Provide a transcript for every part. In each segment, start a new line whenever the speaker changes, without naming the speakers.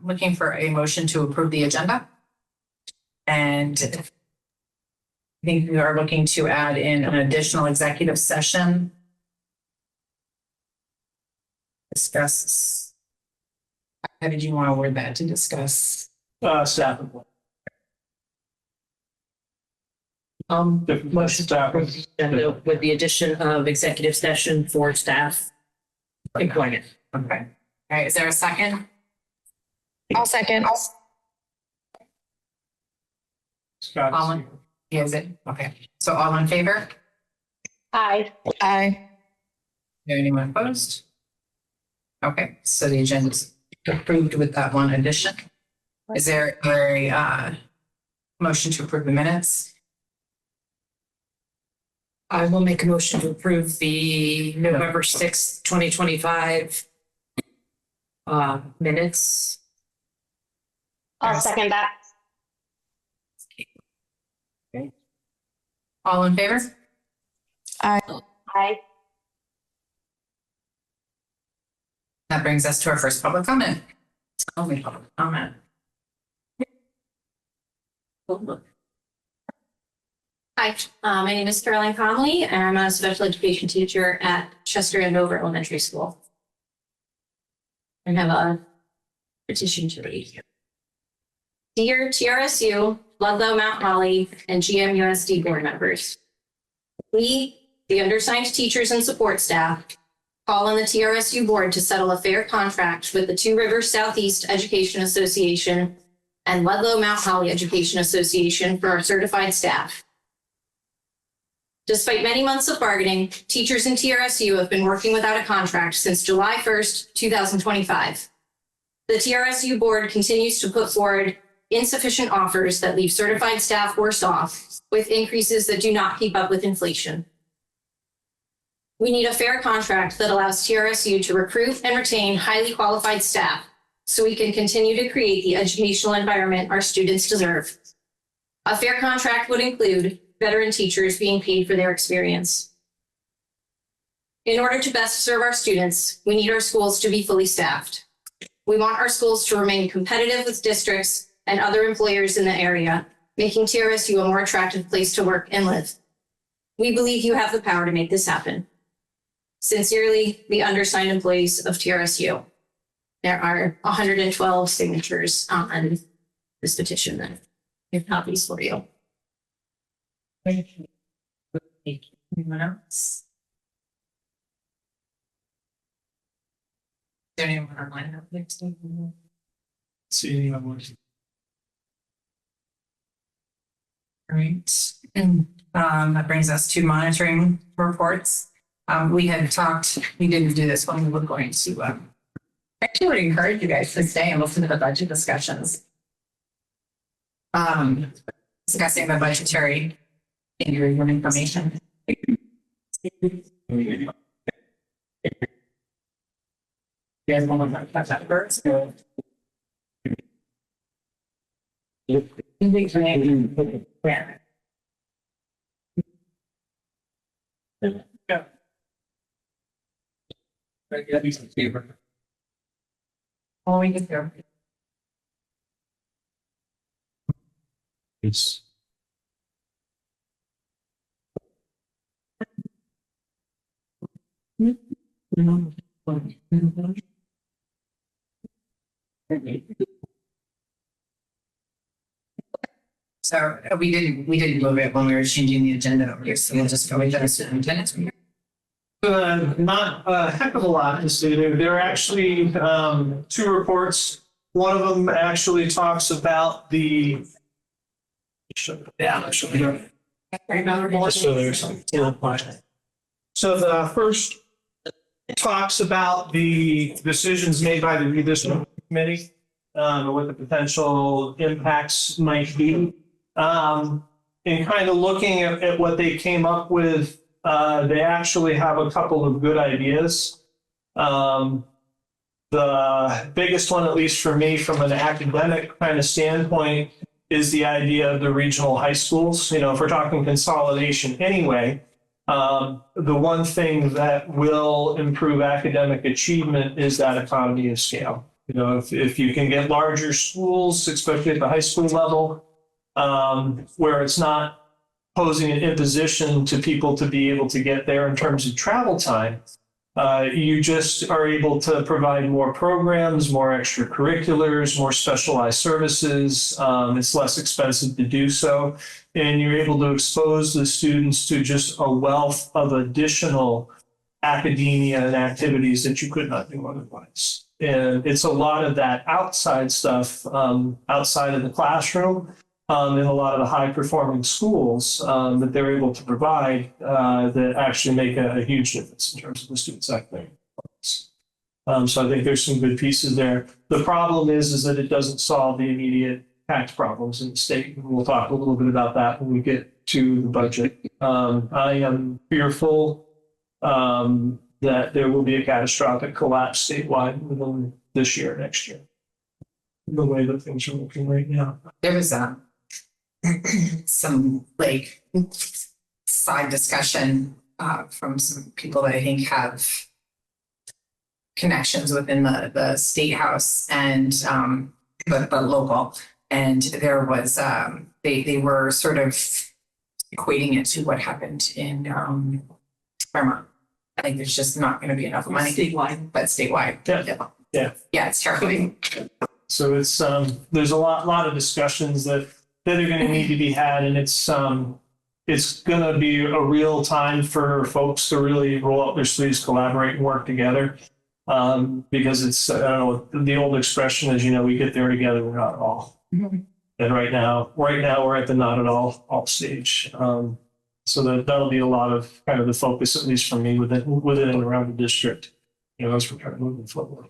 looking for a motion to approve the agenda. And I think we are looking to add in an additional executive session. Discuss. How did you want to word that? To discuss?
Staff.
Motion to approve the agenda with the addition of executive session for staff employment.
Okay. All right. Is there a second?
I'll second.
All in, is it? Okay. So all in favor?
Aye. Aye.
Anyone opposed? Okay. So the agenda is approved with that one addition. Is there a motion to approve the minutes?
I will make a motion to approve the November 6th, 2025 minutes.
I'll second that.
Okay. All in favor?
Aye. Aye.
That brings us to our first public comment. Only public comment.
Hi, my name is Caroline Connolly, and I'm a special education teacher at Chester and Dover Elementary School. I have a petition to read. Dear TRSU, Ludlow, Mount Holly, and GMUSD board members, we, the undersigned teachers and support staff, call on the TRSU board to settle a fair contract with the Two Rivers Southeast Education Association and Ludlow Mount Holly Education Association for our certified staff. Despite many months of bargaining, teachers in TRSU have been working without a contract since July 1st, 2025. The TRSU board continues to put forward insufficient offers that leave certified staff worse off, with increases that do not keep up with inflation. We need a fair contract that allows TRSU to recruit and retain highly qualified staff so we can continue to create the educational environment our students deserve. A fair contract would include veteran teachers being paid for their experience. In order to best serve our students, we need our schools to be fully staffed. We want our schools to remain competitive with districts and other employers in the area, making TRSU a more attractive place to work and live. We believe you have the power to make this happen. Sincerely, the undersigned employees of TRSU. There are 112 signatures on this petition that I have copies for you.
Anyone else? Is there anyone online up next?
See anyone?
Great. That brings us to monitoring reports. We had talked, we didn't do this one, we were going to, actually would encourage you guys to stay and listen to the budget discussions. Discussing the budgetary information. You guys want to talk about that first? Yeah. Oh, we can go.
It's
So we didn't move it when we were changing the agenda over here, so we'll just go with the superintendent's.
not a heck of a lot to see there. There are actually two reports. One of them actually talks about the. Yeah, so there's some. So the first talks about the decisions made by the redistricting committee, what the potential impacts might be. And kind of looking at what they came up with, they actually have a couple of good ideas. The biggest one, at least for me, from an academic kind of standpoint, is the idea of the regional high schools. You know, if we're talking consolidation anyway, the one thing that will improve academic achievement is that economy of scale. You know, if you can get larger schools, especially at the high school level, where it's not posing an imposition to people to be able to get there in terms of travel time, you just are able to provide more programs, more extracurriculars, more specialized services. It's less expensive to do so. And you're able to expose the students to just a wealth of additional academia and activities that you could not do otherwise. And it's a lot of that outside stuff, outside of the classroom, in a lot of the high-performing schools that they're able to provide that actually make a huge difference in terms of the students' academic performance. So I think there's some good pieces there. The problem is that it doesn't solve the immediate tax problems in the state. We'll talk a little bit about that when we get to the budget. I am fearful that there will be a catastrophic collapse statewide within this year, next year, the way that things are looking right now.
There was some like side discussion from some people that I think have connections within the state house and but local. And there was they were sort of equating it to what happened in Vermont. I think there's just not going to be enough money
Statewide.
but statewide. Yeah, it's terrifying.
So it's there's a lot of discussions that are going to need to be had, and it's going to be a real time for folks to really roll up their sleeves, collaborate, and work together. Because it's I don't know, the old expression is, you know, we get there together, we're not all.
Mm-hmm.
And right now we're at the not at all stage. So that'll be a lot of kind of the focus, at least for me, within and around the district, you know, as we're kind of moving forward.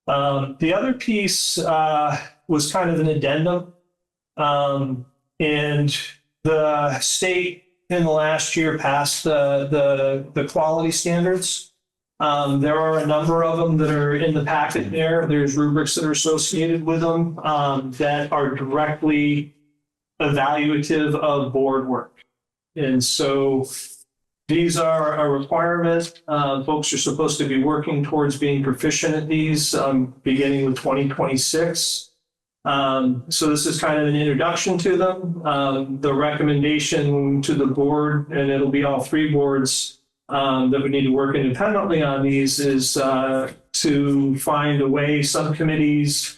The other piece was kind of an addendum. And the state in the last year passed the quality standards. There are a number of them that are in the packet there. There's rubrics that are associated with them that are directly evaluative of board work. And so these are a requirement. Folks are supposed to be working towards being proficient at these beginning with 2026. So this is kind of an introduction to them. The recommendation to the board, and it'll be all three boards that would need to work independently on these, is to find a way, subcommittees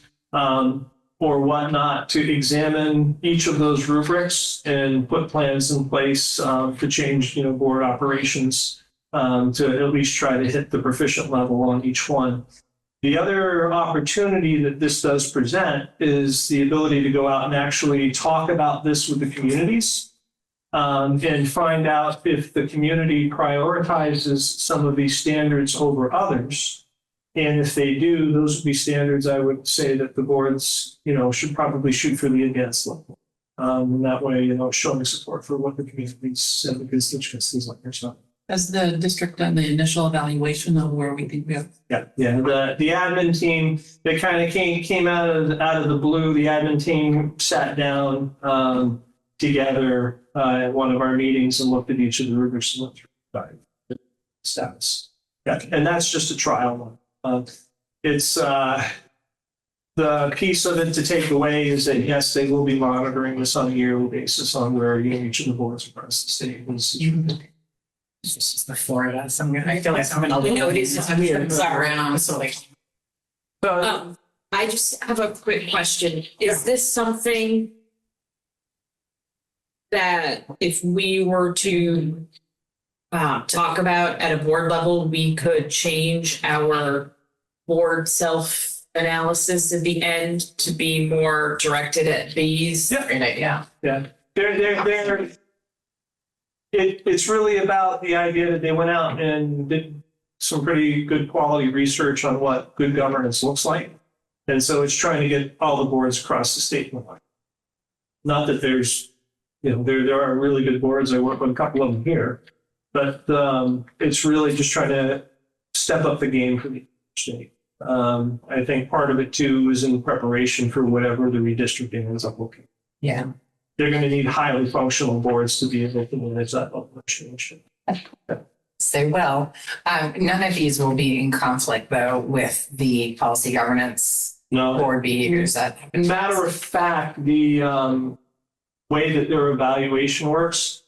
or whatnot, to examine each of those rubrics and put plans in place to change, you know, board operations to at least try to hit the proficient level on each one. The other opportunity that this does present is the ability to go out and actually talk about this with the communities and find out if the community prioritizes some of these standards over others. And if they do, those would be standards I would say that the boards, you know, should probably shoot for the advanced level. And that way, you know, showing support for what the communities and the constituencies like yourself.
Has the district done the initial evaluation of where we think we have?
Yeah. The admin team, they kind of came out of the blue. The admin team sat down together at one of our meetings and looked at each of the rubrics and went through the status. Yeah, and that's just a trial one. It's the piece of it to take away is that yes, they will be monitoring this on a yearly basis on where, you know, each of the boards across the state is.
It's just the Florida. So I feel like I'm gonna notice around. So like,
I just have a quick question. Is this something that if we were to talk about at a board level, we could change our board self-analysis at the end to be more directed at these?
Yeah.
great idea.
Yeah, it's really about the idea that they went out and did some pretty good quality research on what good governance looks like. And so it's trying to get all the boards across the state. Not that there's, you know, there are really good boards. I work with a couple of them here, but it's really just trying to step up the game for the state. I think part of it too is in preparation for whatever the redistricting ends up looking.
Yeah.
They're going to need highly functional boards to be able to manage that level of change.
Say, well, none of these will be in conflict though with the policy governance
No.
board behaviors that.
Matter of fact, the way that their evaluation works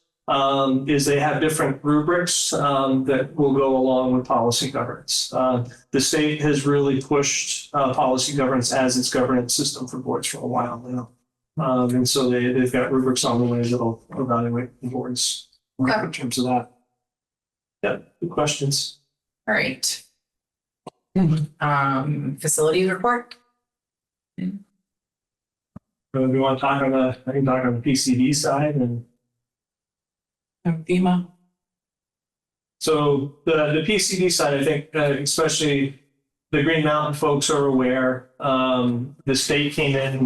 is they have different rubrics that will go along with policy governance. The state has really pushed policy governance as its governance system for boards for a while now. And so they've got rubrics on the way that'll evaluate the boards in terms of that. Yeah, good questions.
All right. Facilities report?
We want to talk on I can talk on the PCD side and
FEMA.
so the PCD side, I think, especially the Green Mountain folks are aware. The state came in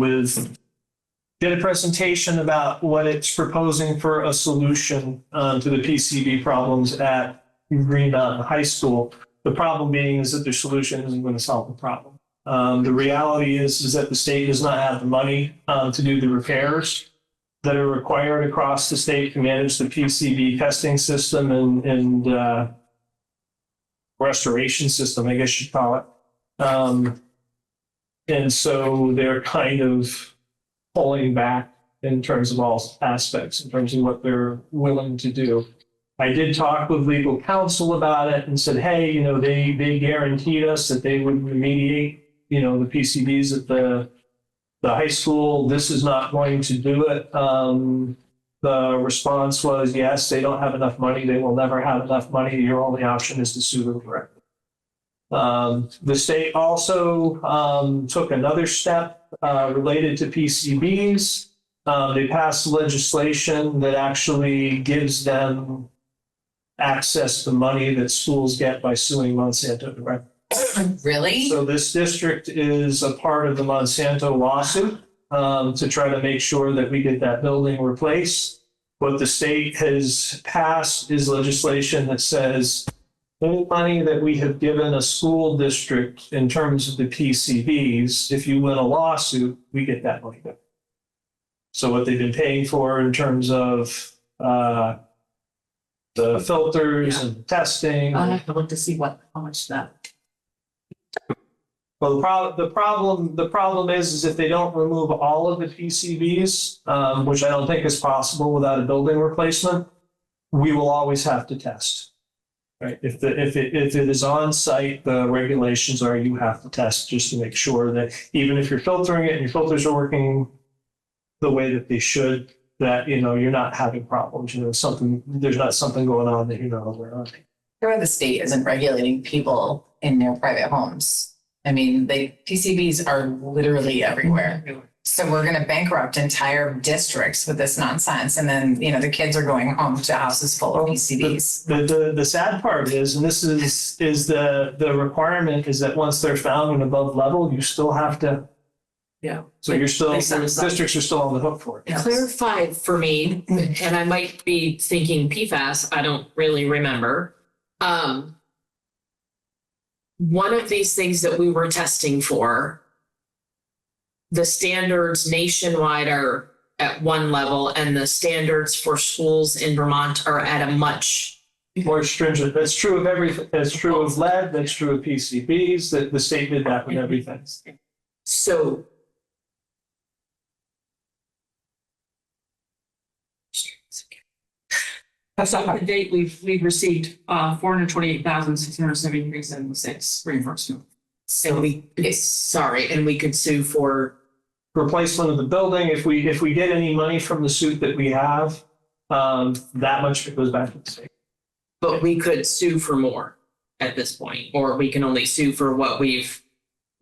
did a presentation about what it's proposing for a solution to the PCD problems at Green Mountain High School. The problem being is that their solution isn't going to solve the problem. The reality is that the state does not have the money to do the repairs that are required across the state to manage the PCB testing system and restoration system, I guess you'd call it. And so they're kind of pulling back in terms of all aspects, in terms of what they're willing to do. I did talk with legal counsel about it and said, hey, they guaranteed us that they would remediate, the PCBs at the high school. This is not going to do it. The response was, yes, they don't have enough money. They will never have enough money. Your only option is to sue them directly. The state also took another step related to PCBs. They passed legislation that actually gives them access to money that schools get by suing Monsanto directly.
Really?
So this district is a part of the Monsanto lawsuit to try to make sure that we get that building replaced. What the state has passed is legislation that says any money that we have given a school district in terms of the PCBs, if you win a lawsuit, we get that money back. So what they've been paying for in terms of the filters and testing.
I'll have to look to see how much that.
Well, the problem is if they don't remove all of the PCBs, which I don't think is possible without a building replacement, we will always have to test. Right? If it is on site, the regulations are you have to test just to make sure that even if you're filtering it and your filters are working the way that they should, that you're not having problems. There's not something going on that you're not aware of.
Sure, the state isn't regulating people in their private homes. I mean, PCBs are literally everywhere. So we're going to bankrupt entire districts with this nonsense. And then, the kids are going home to houses full of PCBs.
The sad part is, and this is the requirement, is that once they're found in above level, you still have to.
Yeah.
So districts are still on the hook for it.
Clarify for me, and I might be thinking PFAS, I don't really remember. One of these things that we were testing for, the standards nationwide are at one level and the standards for schools in Vermont are at a much
more stringent. That's true of everything. That's true of lead. That's true of PCBs. That the state did that with everything.
So
As of date, we've received 428,673.76 reimbursement.
so and we could sue for
Replacement of the building. If we get any money from the suit that we have, that much of it goes back to the state.
but we could sue for more at this point, or we can only sue for what we've.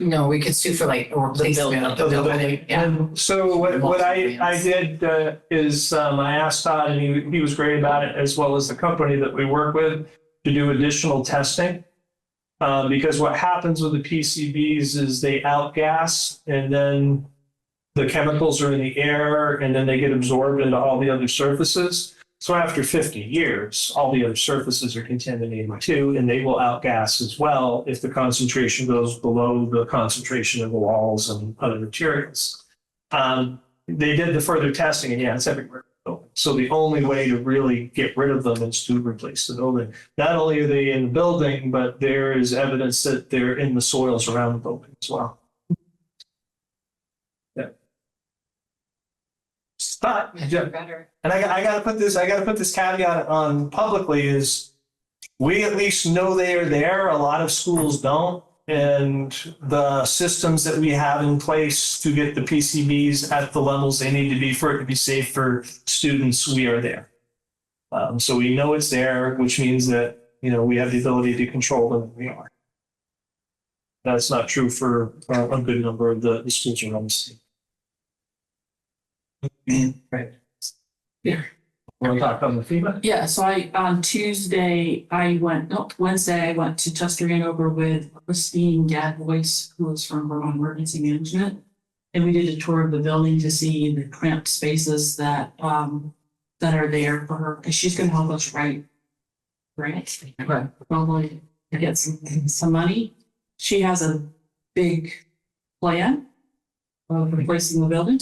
No, we could sue for a replacement of the building. Yeah.
And so what I did is I asked Todd, and he was great about it, as well as the company that we work with, to do additional testing. Because what happens with the PCBs is they outgas, and then the chemicals are in the air, and then they get absorbed into all the other surfaces. So after 50 years, all the other surfaces are contaminated too, and they will outgas as well if the concentration goes below the concentration of the walls and other materials. They did the further testing, and yeah, it's everywhere. So the only way to really get rid of them is to replace the building. Not only are they in the building, but there is evidence that they're in the soils around the building as well. Yeah. But,
Better.
and I gotta put this caveat on publicly is we at least know they are there. A lot of schools don't. And the systems that we have in place to get the PCBs at the levels they need to be for it to be safe for students, we are there. So we know it's there, which means that, we have the ability to control them, and we are. That's not true for a good number of the schools around the state. Right.
Yeah.
Want to talk on the FEMA?
Yeah, so Wednesday, I went to Chester Hanover with Christine Gadbois, who is from Vermont Emergency Management. And we did a tour of the building to see the cramped spaces that are there for her, because she's gonna help us write grants.
Okay.
Probably to get some money. She has a big plan of replacing the building.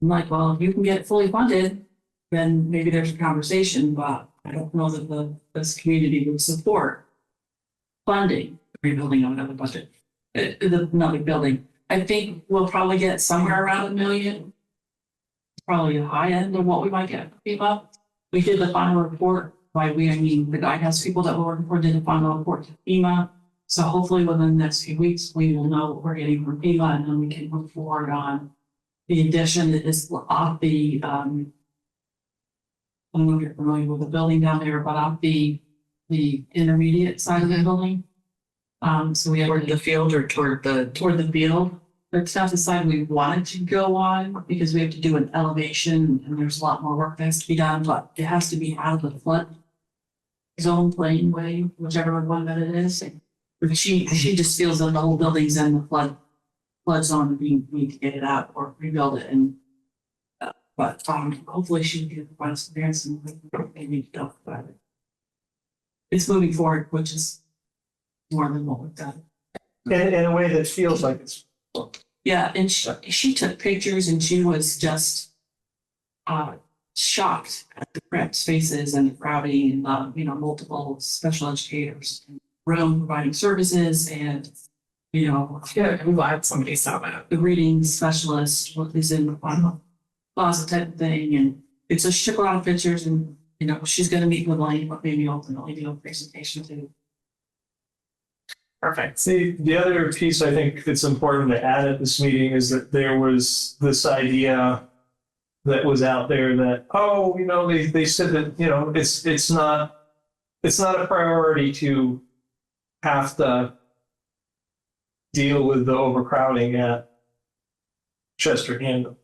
I'm like, well, if you can get it fully funded, then maybe there's a conversation, but I don't know that this community would support funding rebuilding of another budget, another building. I think we'll probably get somewhere around $1 million. Probably the high end of what we might get for FEMA. We did the final report. By we, I mean the guidance people that were working for did the final report to FEMA. So hopefully within the next few weeks, we will know what we're getting from FEMA, and then we can move forward on the addition that is off the, I don't know if you're familiar with the building down there, but off the intermediate side of the building. So we have
Toward the field or toward
the field. It's not the side we wanted to go on because we have to do an elevation and there's a lot more work that has to be done, but it has to be out of the flood zone planeway, whichever one that it is. She just feels that the whole building's in the flood zone, we need to get it out or rebuild it, and but hopefully she can provide us grants and we need to talk about it. It's moving forward, which is more than what we've done.
In a way that feels like it's.
Yeah, and she took pictures and she was just shocked at the cramped spaces and the crowding and multiple special educators in the room providing services and
Yeah, I'm glad somebody saw that.
the reading specialist is in the closet type of thing, and it's just took a lot of pictures, and she's going to meet with Lane, but maybe ultimately do a presentation too.
Perfect.
See, the other piece I think that's important to add at this meeting is that there was this idea that was out there that, they said that, it's not a priority to have to deal with the overcrowding at Chester Hanover.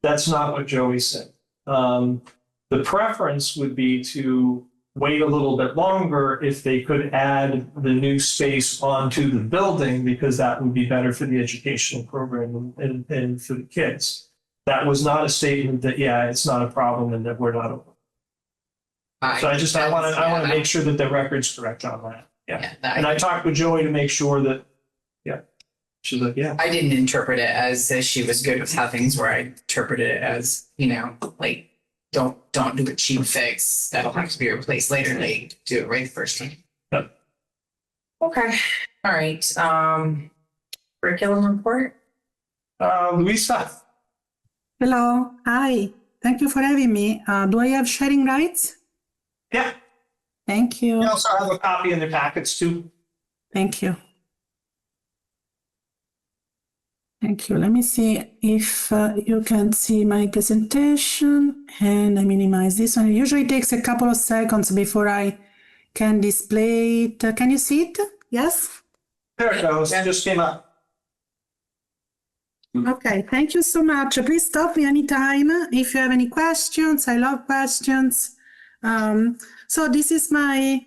That's not what Joey said. The preference would be to wait a little bit longer if they could add the new space onto the building, because that would be better for the educational program and for the kids. That was not a statement that, it's not a problem and that we're not open. So I want to make sure that the record's correct on that. Yeah. And I talked with Joey to make sure that, she's like, yeah.
I didn't interpret it as she was good with how things were. I interpreted it as, like, don't do a cheap fix. That'll have to be replaced later. They do it right the first time.
Yep.
Okay. All right. Curriculum report.
Luisa.
Hello, hi. Thank you for having me. Do I have sharing rights?
Yeah.
Thank you.
You also have a copy in the packets too.
Thank you. Thank you. Let me see if you can see my presentation, and I minimize this one. It usually takes a couple of seconds before I can display it. Can you see it? Yes?
There it goes. It just came up.
Okay, thank you so much. Please stop me anytime if you have any questions. I love questions. So this is my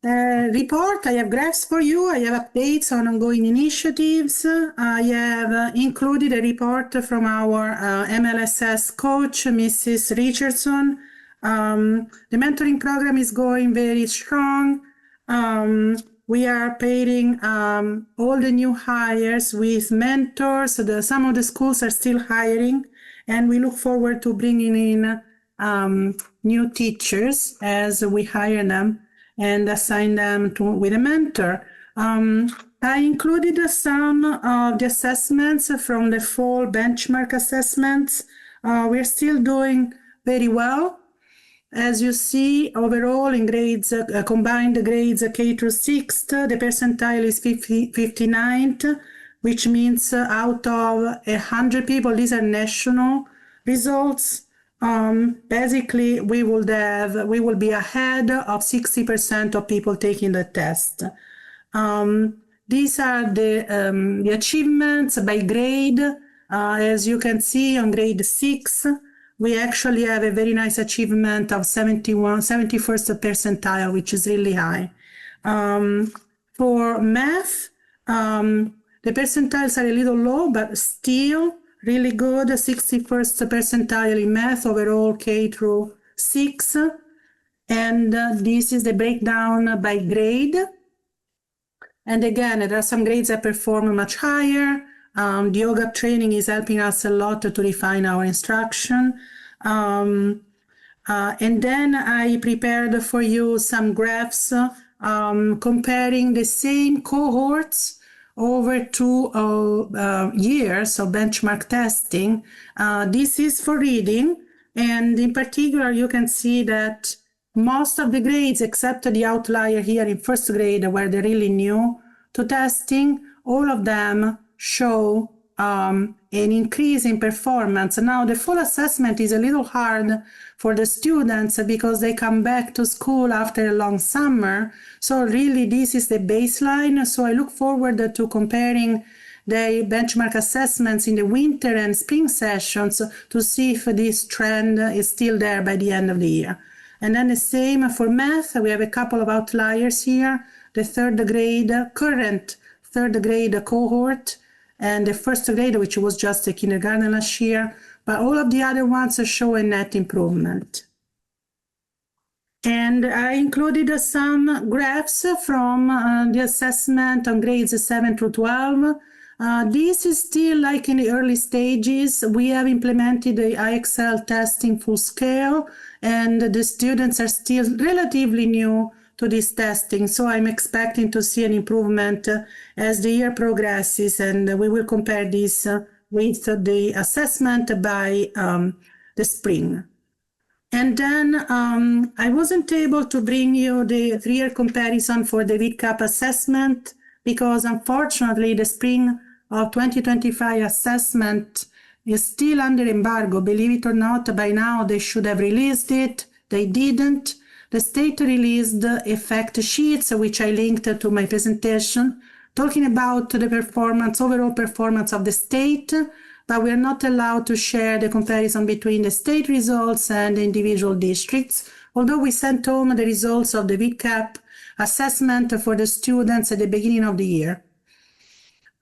report. I have graphs for you. I have updates on ongoing initiatives. I have included a report from our MLSS coach, Mrs. Richardson. The mentoring program is going very strong. We are pairing all the new hires with mentors. Some of the schools are still hiring, and we look forward to bringing in new teachers as we hire them and assign them to with a mentor. I included some of the assessments from the fall benchmark assessments. We're still doing very well. As you see, overall in grades, combined grades K through 6th, the percentile is 59th, which means out of 100 people, these are national results. Basically, we will be ahead of 60% of people taking the test. These are the achievements by grade. As you can see on grade 6, we actually have a very nice achievement of 71st percentile, which is really high. For math, the percentiles are a little low, but still really good. 61st percentile in math overall K through 6. And this is the breakdown by grade. And again, there are some grades that perform much higher. The OGAP training is helping us a lot to refine our instruction. And then I prepared for you some graphs comparing the same cohorts over 2 years of benchmark testing. This is for reading, and in particular, you can see that most of the grades, except the outlier here in first grade, where they're really new to testing, all of them show an increase in performance. Now, the full assessment is a little hard for the students because they come back to school after a long summer. So really, this is the baseline. So I look forward to comparing the benchmark assessments in the winter and spring sessions to see if this trend is still there by the end of the year. And then the same for math. We have a couple of outliers here. The current third grade cohort, and the first grade, which was just a kindergarten last year, but all of the other ones show a net improvement. And I included some graphs from the assessment on grades 7 through 12. This is still like in the early stages. We have implemented the IXL testing full scale, and the students are still relatively new to this testing. So I'm expecting to see an improvement as the year progresses, and we will compare this with the assessment by the spring. And then I wasn't able to bring you the 3-year comparison for the VCAP assessment because unfortunately the spring of 2025 assessment is still under embargo. Believe it or not, by now they should have released it. They didn't. The state released effect sheets, which I linked to my presentation, talking about the overall performance of the state, but we are not allowed to share the comparison between the state results and the individual districts, although we sent home the results of the VCAP assessment for the students at the beginning of the year.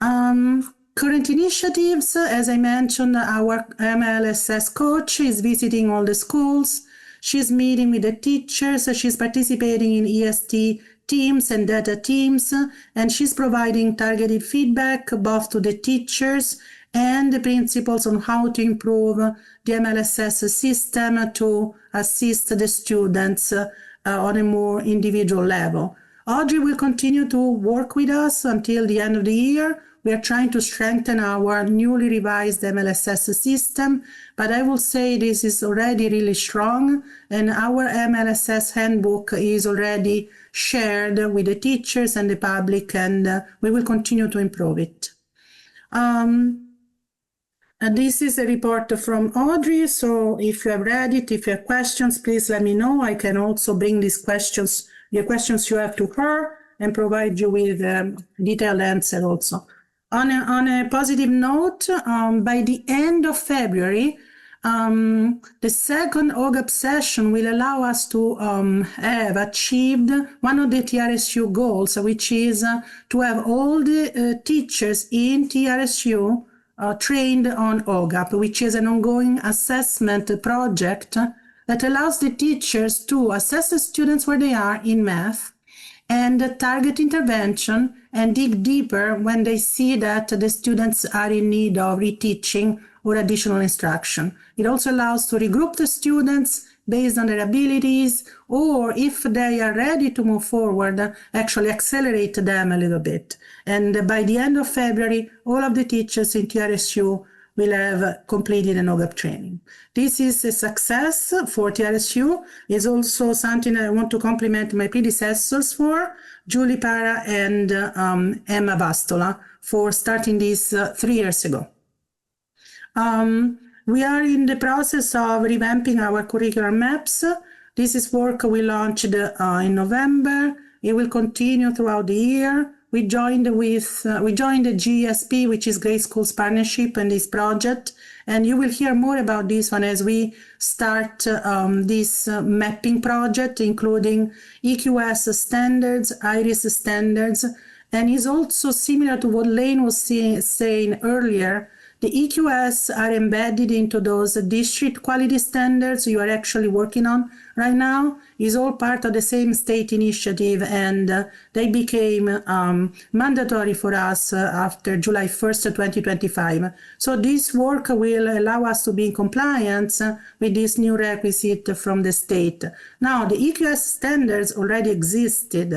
Current initiatives, as I mentioned, our MLSS coach is visiting all the schools. She's meeting with the teachers. She's participating in EST teams and data teams, and she's providing targeted feedback both to the teachers and the principals on how to improve the MLSS system to assist the students on a more individual level. Audrey will continue to work with us until the end of the year. We are trying to strengthen our newly revised MLSS system, but I will say this is already really strong, and our MLSS handbook is already shared with the teachers and the public, and we will continue to improve it. This is a report from Audrey, so if you have read it, if you have questions, please let me know. I can also bring these questions, the questions you have to her, and provide you with a detailed answer also. On a positive note, by the end of February, the second OGAP session will allow us to have achieved one of the TRSU goals, which is to have all the teachers in TRSU trained on OGAP, which is an ongoing assessment project that allows the teachers to assess the students where they are in math and target intervention and dig deeper when they see that the students are in need of reteaching or additional instruction. It also allows to regroup the students based on their abilities, or if they are ready to move forward, actually accelerate them a little bit. And by the end of February, all of the teachers in TRSU will have completed an OGAP training. This is a success for TRSU. It's also something I want to compliment my predecessors for, Julie Para and Emma Bastola, for starting this 3 years ago. We are in the process of revamping our curricular maps. This is work we launched in November. It will continue throughout the year. We joined the GSP, which is Great Schools Partnership, and this project. And you will hear more about this one as we start this mapping project, including EQS standards, IRIS standards, and is also similar to what Lane was saying earlier. The EQS are embedded into those district quality standards you are actually working on right now. Is all part of the same state initiative, and they became mandatory for us after July 1st, 2025. So this work will allow us to be in compliance with this new requisite from the state. Now, the EQS standards already existed.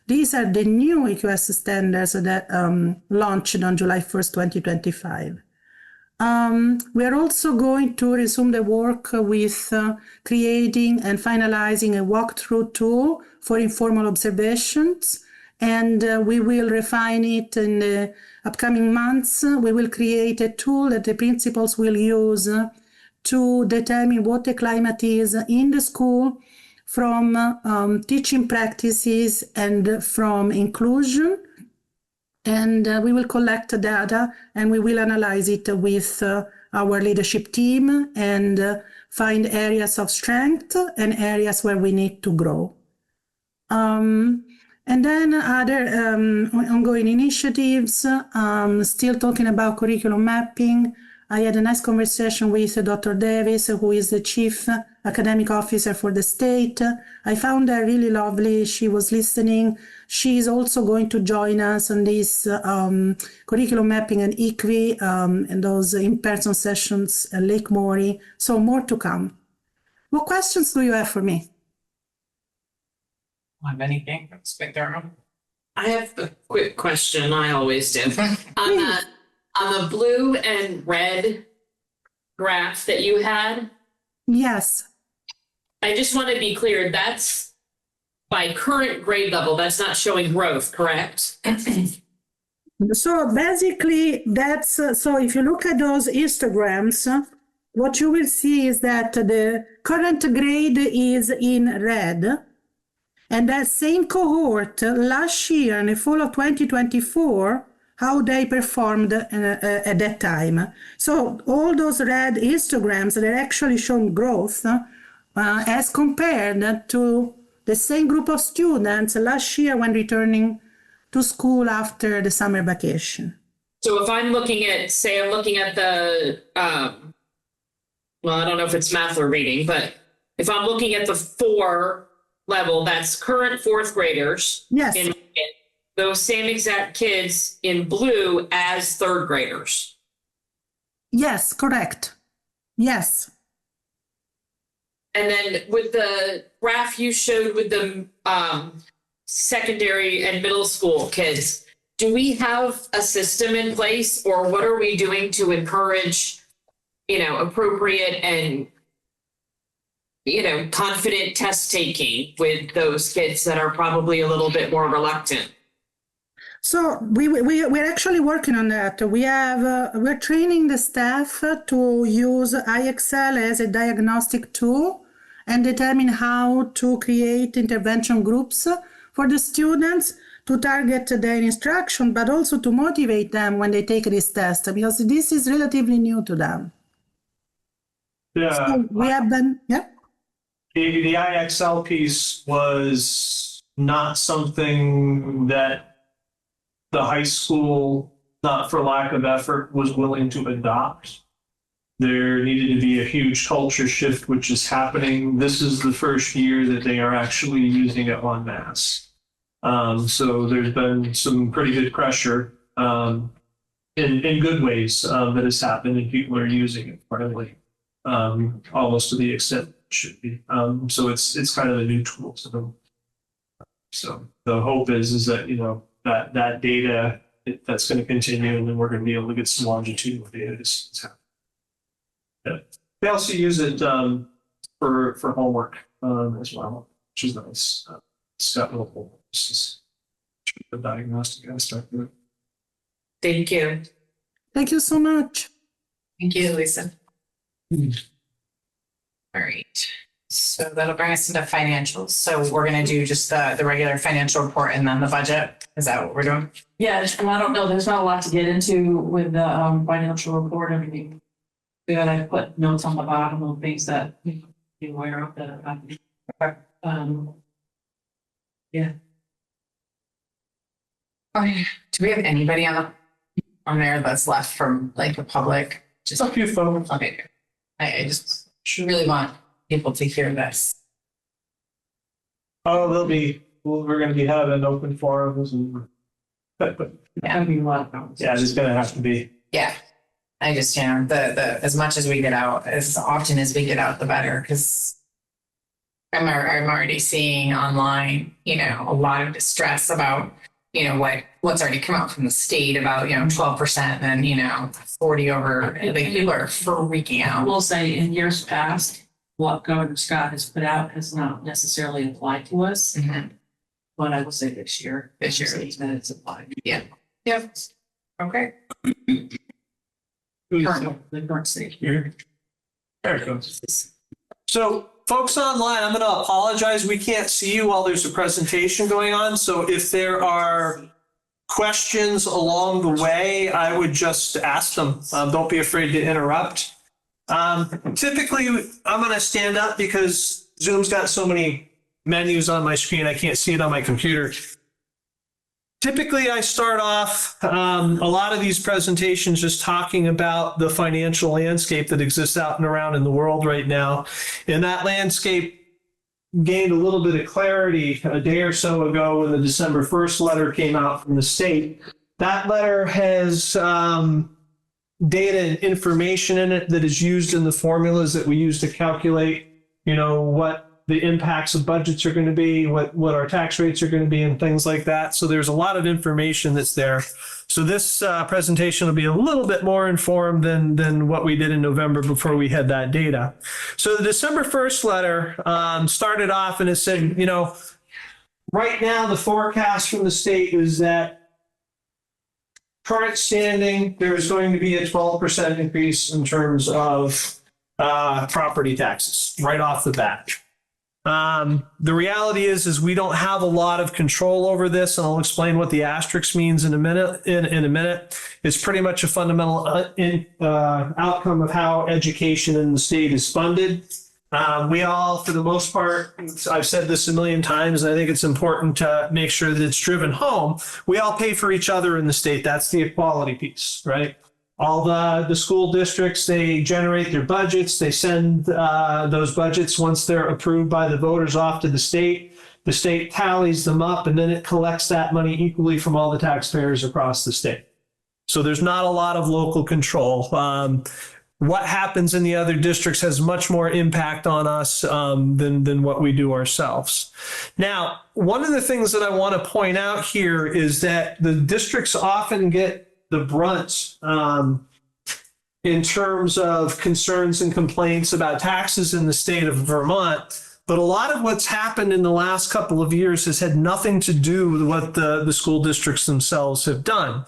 These are the new EQS standards that launched on July 1st, 2025. We are also going to resume the work with creating and finalizing a walkthrough tool for informal observations, and we will refine it in the upcoming months. We will create a tool that the principals will use to determine what the climate is in the school from teaching practices and from inclusion. And we will collect data and we will analyze it with our leadership team and find areas of strength and areas where we need to grow. And then other ongoing initiatives, still talking about curriculum mapping. I had a nice conversation with Dr. Davis, who is the Chief Academic Officer for the state. I found her really lovely. She was listening. She is also going to join us on this curriculum mapping and EQUI and those in-person sessions at Lake Maury. So more to come. What questions do you have for me?
On anything, Spectrum?
I have a quick question. I always do. On the blue and red graph that you had,
Yes.
I just want to be clear, that's by current grade level, that's not showing growth, correct?
So basically, that's so if you look at those histograms, what you will see is that the current grade is in red. And that same cohort last year in the fall of 2024, how they performed at that time. So all those red histograms, they're actually showing growth as compared to the same group of students last year when returning to school after the summer vacation.
So if I'm looking at, say, I'm looking at the, well, I don't know if it's math or reading, but if I'm looking at the 4 level, that's current 4th graders.
Yes.
In those same exact kids in blue as 3rd graders.
Yes, correct. Yes.
And then with the graph you showed with the secondary and middle school kids, do we have a system in place, or what are we doing to encourage, appropriate and, confident test taking with those kids that are probably a little bit more reluctant?
So we're actually working on that. We're training the staff to use IXL as a diagnostic tool and determine how to create intervention groups for the students to target their instruction, but also to motivate them when they take this test, because this is relatively new to them.
Yeah.
So we have been, yeah.
The IXL piece was not something that the high school, not for lack of effort, was willing to adopt. There needed to be a huge culture shift, which is happening. This is the first year that they are actually using it en masse. So there's been some pretty good pressure in good ways that has happened, and people are using it finally, almost to the extent it should be. So it's kind of a new tool to them. So the hope is that, you know, that data, that's going to continue, and then we're going to be able to get some longitudinal data. Yeah. They also use it for homework as well, which is nice. It's got little the diagnostic aspect of it.
Thank you.
Thank you so much.
Thank you, Lisa. All right. So that'll bring us into financials. So we're going to do just the regular financial report and then the budget. Is that what we're doing?
Yeah, and I don't know, there's not a lot to get into with the financial report. I mean, I put notes on the bottom of things that you're aware of that are happening. Yeah.
Okay. Do we have anybody on there that's left from like the public? Just
A few phones.
okay. I just really want people to hear this.
Oh, we're going to be having open forums and. But
Gotta be a lot of comments.
yeah, there's going to have to be.
Yeah. I just, you know, the as much as we get out, as often as we get out, the better. Because I'm already seeing online, you know, a lot of distress about, you know, what's already come out from the state about, you know, 12% and, you know, 40 over. Like, people are freaking
I
out.
will say in years past, what Governor Scott has put out has not necessarily applied to us,
Mhm.
but I will say this year.
This year.
That it's applied.
Yep. Okay.
The current state.
Here. There it goes. So, folks online, I'm going to apologize. We can't see you while there's a presentation going on. So, if there are questions along the way, I would just ask them. Don't be afraid to interrupt. Typically, I'm going to stand up because Zoom's got so many menus on my screen, I can't see it on my computer. Typically, I start off a lot of these presentations just talking about the financial landscape that exists out and around in the world right now. And that landscape gained a little bit of clarity a day or so ago when the December 1st letter came out from the state. That letter has data and information in it that is used in the formulas that we use to calculate, you know, what the impacts of budgets are going to be, what our tax rates are going to be, and things like that. So there's a lot of information that's there. So this presentation will be a little bit more informed than what we did in November before we had that data. So the December 1st letter started off and it said, you know, right now the forecast from the state is that current standing, there's going to be a 12% increase in terms of property taxes right off the bat. The reality is we don't have a lot of control over this, and I'll explain what the asterisk means in a minute. In a minute, it's pretty much a fundamental outcome of how education in the state is funded. We all, for the most part, I've said this a million times, and I think it's important to make sure that it's driven home. We all pay for each other in the state. That's the equality piece, right? All the school districts, they generate their budgets. They send those budgets, once they're approved by the voters, off to the state. The state tallies them up, and then it collects that money equally from all the taxpayers across the state. So there's not a lot of local control. What happens in the other districts has much more impact on us than what we do ourselves. Now, one of the things that I want to point out here is that the districts often get the brunt in terms of concerns and complaints about taxes in the state of Vermont. But a lot of what's happened in the last couple of years has had nothing to do with what the school districts themselves have done.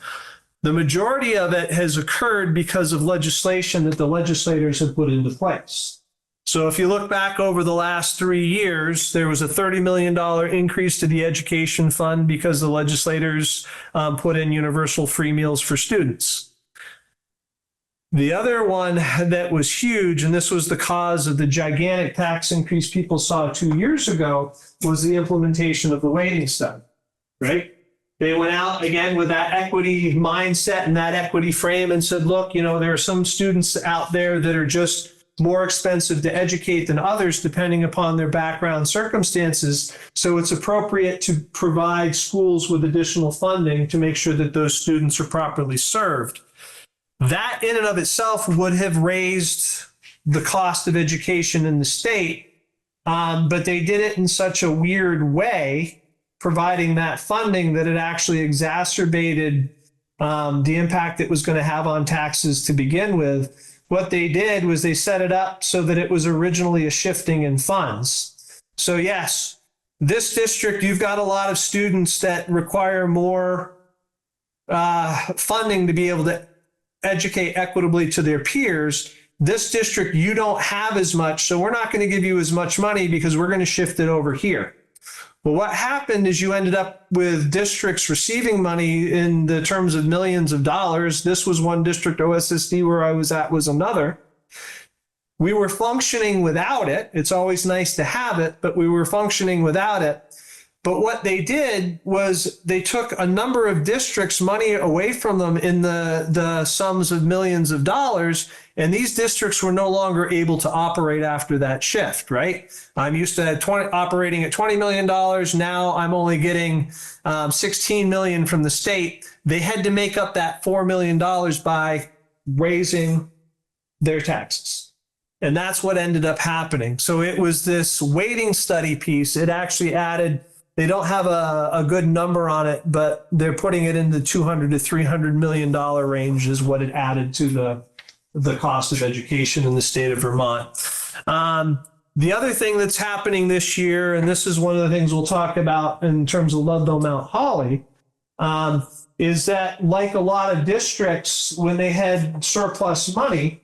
The majority of it has occurred because of legislation that the legislators have put into place. So if you look back over the last 3 years, there was a $30 million increase to the education fund because the legislators put in universal free meals for students. The other one that was huge, and this was the cause of the gigantic tax increase people saw 2 years ago, was the implementation of the weighting study, right? They went out again with that equity mindset and that equity frame and said, look, you know, there are some students out there that are just more expensive to educate than others depending upon their background circumstances. So it's appropriate to provide schools with additional funding to make sure that those students are properly served. That in and of itself would have raised the cost of education in the state, but they did it in such a weird way, providing that funding, that it actually exacerbated the impact it was going to have on taxes to begin with. What they did was they set it up so that it was originally a shifting in funds. So yes, this district, you've got a lot of students that require more funding to be able to educate equitably to their peers. This district, you don't have as much, so we're not going to give you as much money because we're going to shift it over here. Well, what happened is you ended up with districts receiving money in the terms of millions of dollars. This was one district, OSSD, where I was at was another. We were functioning without it. It's always nice to have it, but we were functioning without it. But what they did was they took a number of districts' money away from them in the sums of millions of dollars, and these districts were no longer able to operate after that shift, right? I'm used to operating at $20 million. Now I'm only getting $16 million from the state. They had to make up that $4 million by raising their taxes. And that's what ended up happening. So it was this weighting study piece. It actually added, they don't have a good number on it, but they're putting it in the $200 to $300 million range is what it added to the cost of education in the state of Vermont. The other thing that's happening this year, and this is one of the things we'll talk about in terms of Ludlow Mount Holly, is that like a lot of districts, when they had surplus money,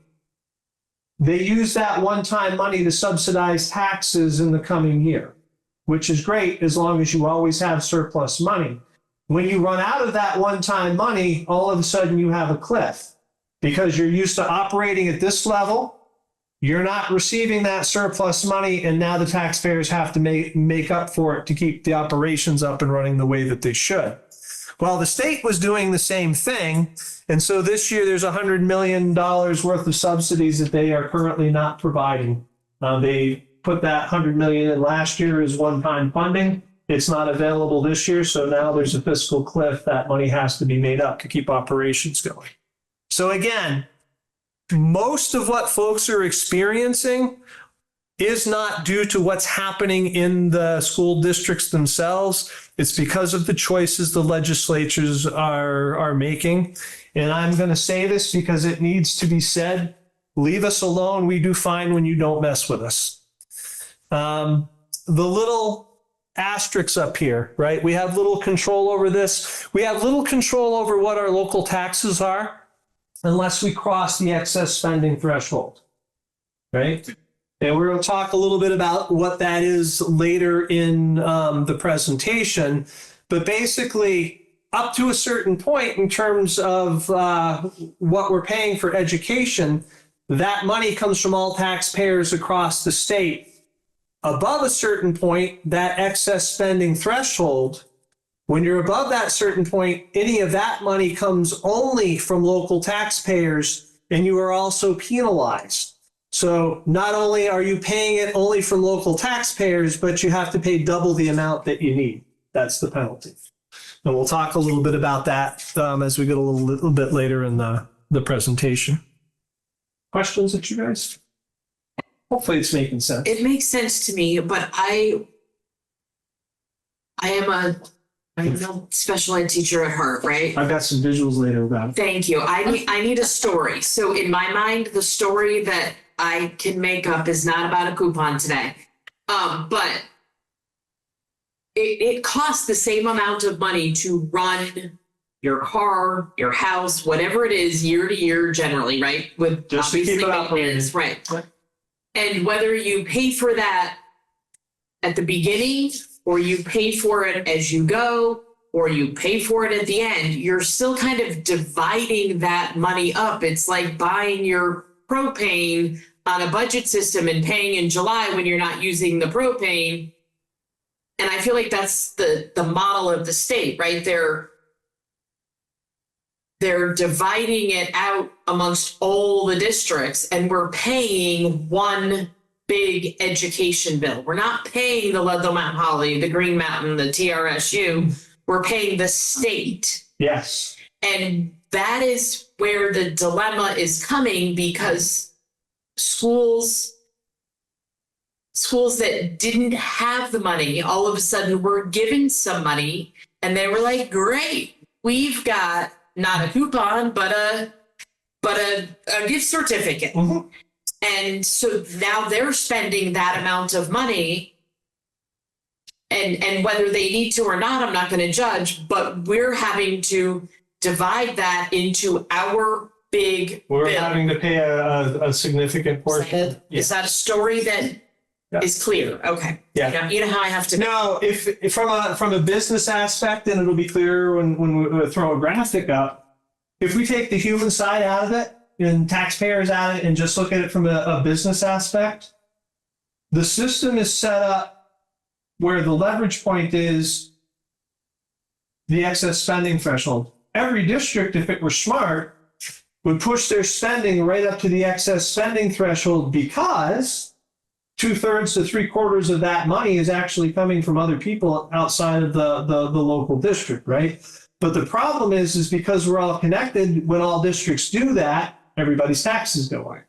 they use that one-time money to subsidize taxes in the coming year, which is great as long as you always have surplus money. When you run out of that one-time money, all of a sudden you have a cliff because you're used to operating at this level. You're not receiving that surplus money, and now the taxpayers have to make up for it to keep the operations up and running the way that they should. Well, the state was doing the same thing. And so this year there's $100 million worth of subsidies that they are currently not providing. They put that $100 million in last year as one-time funding. It's not available this year. So now there's a fiscal cliff. That money has to be made up to keep operations going. So again, most of what folks are experiencing is not due to what's happening in the school districts themselves. It's because of the choices the legislatures are making. And I'm going to say this because it needs to be said. Leave us alone. We do fine when you don't mess with us. The little asterisks up here, right? We have little control over this. We have little control over what our local taxes are unless we cross the excess spending threshold, right? And we're going to talk a little bit about what that is later in the presentation. But basically, up to a certain point in terms of what we're paying for education, that money comes from all taxpayers across the state. Above a certain point, that excess spending threshold, when you're above that certain point, any of that money comes only from local taxpayers, and you are also penalized. So not only are you paying it only from local taxpayers, but you have to pay double the amount that you need. That's the penalty. And we'll talk a little bit about that as we get a little bit later in the presentation. Questions at you guys? Hopefully it's making sense.
It makes sense to me, but I'm a special ed teacher at heart, right?
I've got some visuals later about it.
Thank you. I need a story. So in my mind, the story that I can make up is not about a coupon today. But it costs the same amount of money to run your car, your house, whatever it is, year to year generally, right? With
just to keep it operating.
Right. And whether you pay for that at the beginning or you pay for it as you go or you pay for it at the end, you're still kind of dividing that money up. It's like buying your propane on a budget system and paying in July when you're not using the propane. And I feel like that's the model of the state, right? They're they're dividing it out amongst all the districts and we're paying one big education bill. We're not paying the Ludlow Mountain Holly, the Green Mountain, the TRSU. We're paying the state.
Yes.
And that is where the dilemma is coming, because schools that didn't have the money all of a sudden were given some money, and they were like, great, we've got not a coupon, but a gift certificate.
Mhm.
And so now they're spending that amount of money, and whether they need to or not, I'm not going to judge, but we're having to divide that into our big
We're
bill.
having to pay a significant portion.
Is that a story that is clear? Okay.
Yeah.
You know how I have to.
Now, if from a business aspect, and it'll be clear when we throw a graphic up, if we take the human side out of it and taxpayers out of it and just look at it from a business aspect, the system is set up where the leverage point is the excess spending threshold. Every district, if it were smart, would push their spending right up to the excess spending threshold, because 2/3 to 3/4 of that money is actually coming from other people outside of the local district, right? But the problem is because we're all connected, when all districts do that, everybody's taxes go up.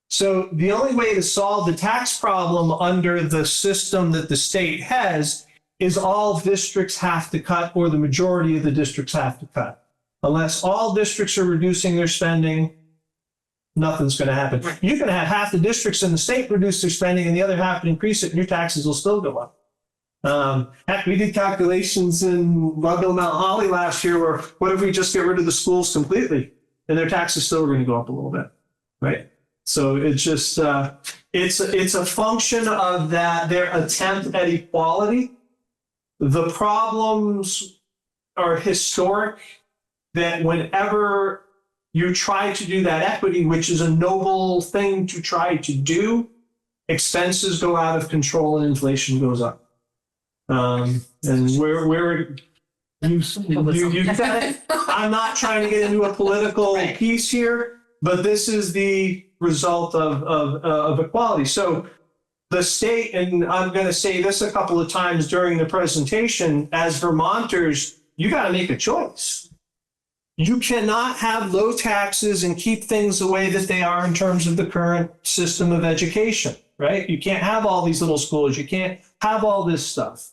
So the only way to solve the tax problem under the system that the state has is all districts have to cut, or the majority of the districts have to cut. Unless all districts are reducing their spending, nothing's going to happen. You can have half the districts in the state reduce their spending and the other half increase it, and your taxes will still go up. Heck, we did calculations in Ludlow Mountain Holly last year where what if we just get rid of the schools completely, and their taxes still are going to go up a little bit, right? So it's just it's a function of that, their attempt at equality. The problems are historic, that whenever you try to do that equity, which is a noble thing to try to do, expenses go out of control and inflation goes up. And we're you said it. I'm not trying to get into a political piece here, but this is the result of equality. So the state, and I'm going to say this a couple of times during the presentation, as Vermonters, you got to make a choice. You cannot have low taxes and keep things the way that they are in terms of the current system of education, right? You can't have all these little schools. You can't have all this stuff.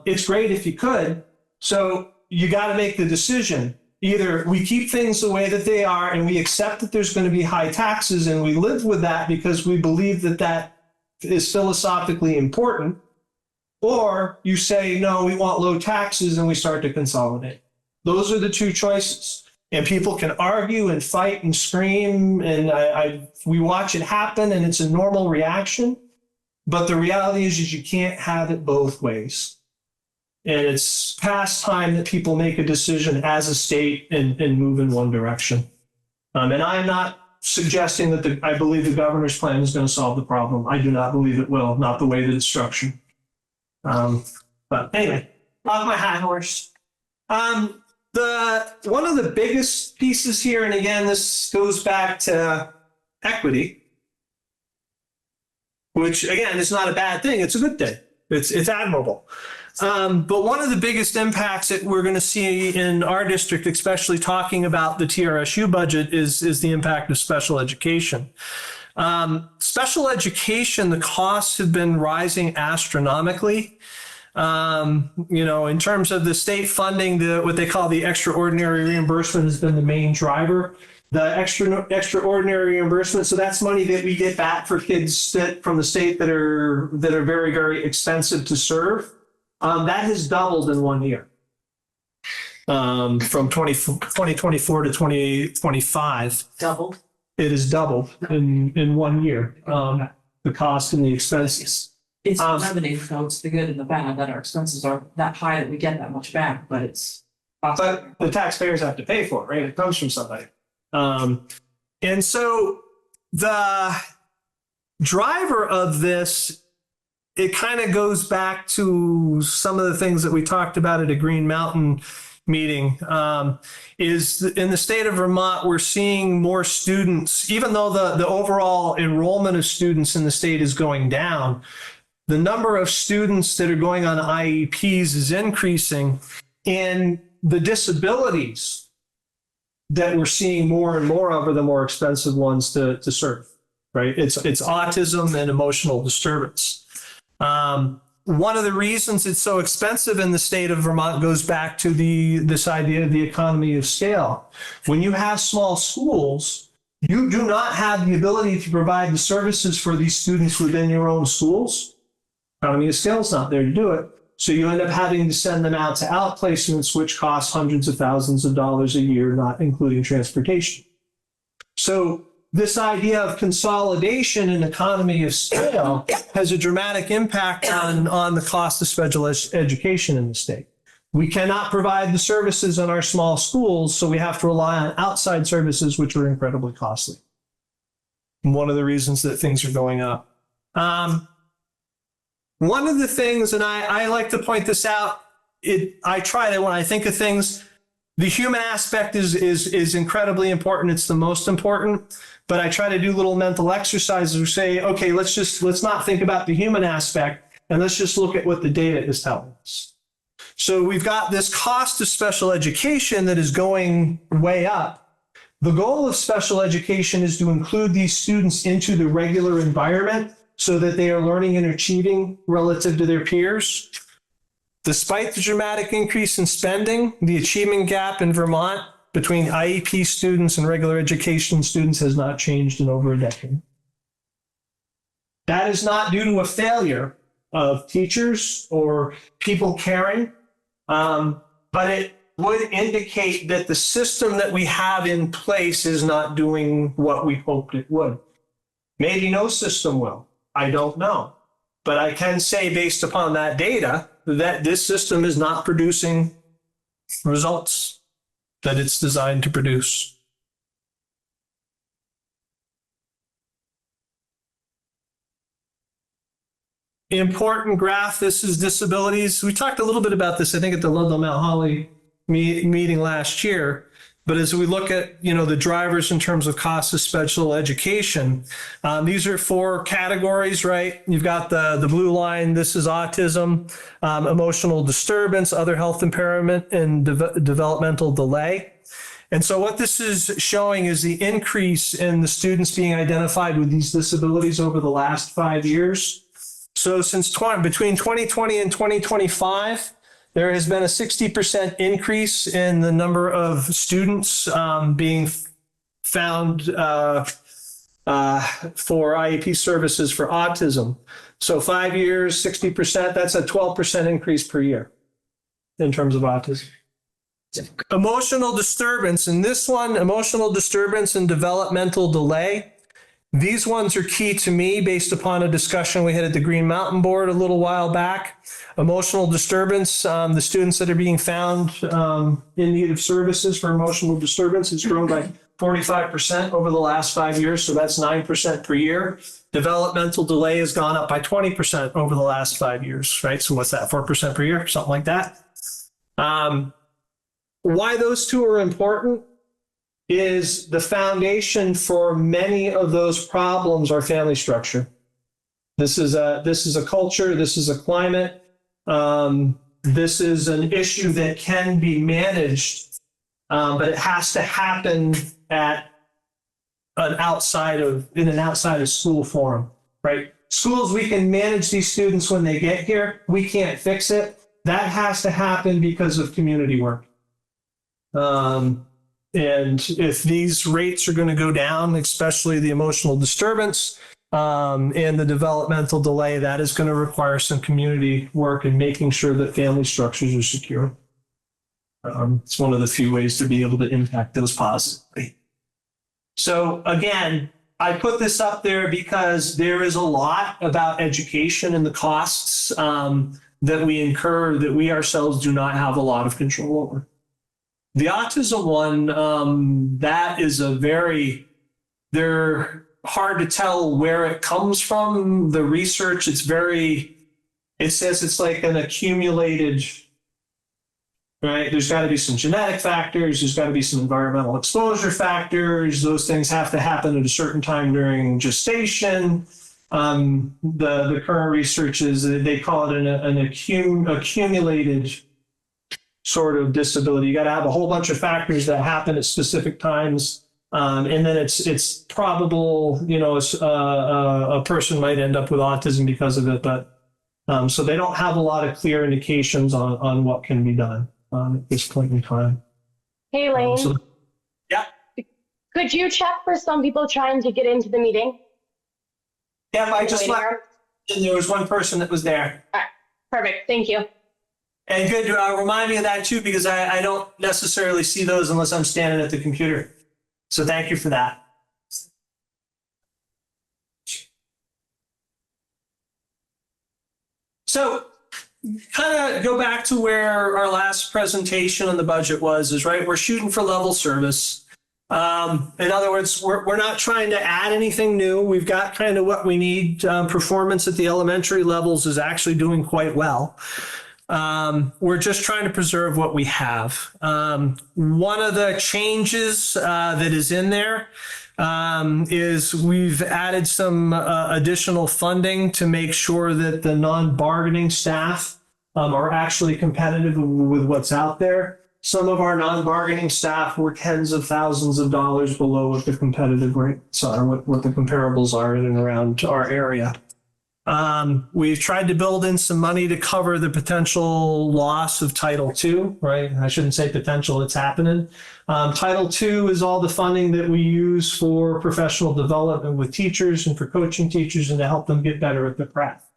It's great if you could. So you got to make the decision. Either we keep things the way that they are and we accept that there's going to be high taxes and we live with that because we believe that that is philosophically important, or you say, no, we want low taxes and we start to consolidate. Those are the two choices. And people can argue and fight and scream, and we watch it happen, and it's a normal reaction. But the reality is you can't have it both ways. And it's past time that people make a decision as a state and move in one direction. And I'm not suggesting that I believe the governor's plan is going to solve the problem. I do not believe it will, not the way that it's structured. But anyway, off my high horse. One of the biggest pieces here, and again, this goes back to equity, which again is not a bad thing. It's a good thing. It's admirable. But one of the biggest impacts that we're going to see in our district, especially talking about the TRSU budget, is the impact of special education. Special education, the costs have been rising astronomically. In terms of the state funding, what they call the extraordinary reimbursement has been the main driver. The extraordinary reimbursement, so that's money that we get back for kids from the state that are very, very expensive to serve. That has doubled in 1 year, from 2024 to 2025.
Doubled.
It is doubled in 1 year, the cost and the expenses.
It's revenue, so it's the good and the bad, that our expenses are that high that we get that much back, but it's.
But the taxpayers have to pay for it, right? It comes from somebody. And so the driver of this, it kind of goes back to some of the things that we talked about at a Green Mountain meeting, is in the state of Vermont, we're seeing more students, even though the overall enrollment of students in the state is going down, the number of students that are going on IEPs is increasing, and the disabilities that we're seeing more and more of are the more expensive ones to serve, right? It's autism and emotional disturbance. One of the reasons it's so expensive in the state of Vermont goes back to this idea of the economy of scale. When you have small schools, you do not have the ability to provide the services for these students within your own schools. Economy of scale is not there to do it. So you end up having to send them out to outplacements, which cost hundreds of thousands of dollars a year, not including transportation. So this idea of consolidation and economy of scale has a dramatic impact on the cost of special education in the state. We cannot provide the services in our small schools, so we have to rely on outside services, which are incredibly costly. And one of the reasons that things are going up. One of the things, and I like to point this out, I try to, when I think of things, the human aspect is incredibly important. It's the most important, but I try to do little mental exercises or say, okay, let's not think about the human aspect and let's just look at what the data is telling us. So we've got this cost of special education that is going way up. The goal of special education is to include these students into the regular environment so that they are learning and achieving relative to their peers. Despite the dramatic increase in spending, the achievement gap in Vermont between IEP students and regular education students has not changed in over a decade. That is not due to a failure of teachers or people caring, but it would indicate that the system that we have in place is not doing what we hoped it would. Maybe no system will. I don't know. But I can say, based upon that data, that this system is not producing results that it's designed to produce. Important graph, this is disabilities. We talked a little bit about this, I think, at the Ludlow Mount Holly meeting last year. But as we look at, the drivers in terms of cost of special education, these are 4 categories, right? You've got the blue line. This is autism, emotional disturbance, other health impairment, and developmental delay. And so what this is showing is the increase in the students being identified with these disabilities over the last 5 years. So between 2020 and 2025, there has been a 60% increase in the number of students being found for IEP services for autism. So 5 years, 60%, that's a 12% increase per year in terms of autism. Emotional disturbance, and this one, emotional disturbance and developmental delay. These ones are key to me based upon a discussion we had at the Green Mountain Board a little while back. Emotional disturbance, the students that are being found in need of services for emotional disturbance has grown by 45% over the last 5 years, so that's 9% per year. Developmental delay has gone up by 20% over the last 5 years, right? So what's that, 4% per year, something like that? Why those two are important is the foundation for many of those problems are family structure. This is a culture, this is a climate, this is an issue that can be managed, but it has to happen in an outside of school forum, right? Schools, we can manage these students when they get here. We can't fix it. That has to happen because of community work. And if these rates are going to go down, especially the emotional disturbance and the developmental delay, that is going to require some community work and making sure that family structures are secure. It's one of the few ways to be able to impact those positively. So again, I put this up there because there is a lot about education and the costs that we incur that we ourselves do not have a lot of control over. The autism one, that is they're hard to tell where it comes from. The research, it says it's like an accumulated right? There's got to be some genetic factors. There's got to be some environmental exposure factors. Those things have to happen at a certain time during gestation. The current research is they call it an accumulated sort of disability. You got to have a whole bunch of factors that happen at specific times. And then it's probable, a person might end up with autism because of it, but so they don't have a lot of clear indications on what can be done at this point in time.
Hey, Lane.
Yeah.
Could you check for some people trying to get into the meeting?
Yeah, I just left, and there was one person that was there.
All right. Perfect. Thank you.
And good, remind me of that too, because I don't necessarily see those unless I'm standing at the computer. So thank you for that. So kind of go back to where our last presentation on the budget is right? We're shooting for level service. In other words, we're not trying to add anything new. We've got kind of what we need. Performance at the elementary levels is actually doing quite well. We're just trying to preserve what we have. One of the changes that is in there is we've added some additional funding to make sure that the non-bargaining staff are actually competitive with what's out there. Some of our non-bargaining staff were tens of thousands of dollars below what the competitive rates are, what the comparables are in and around our area. We've tried to build in some money to cover the potential loss of Title II, right? I shouldn't say potential, it's happening. Title II is all the funding that we use for professional development with teachers and for coaching teachers and to help them get better at their craft.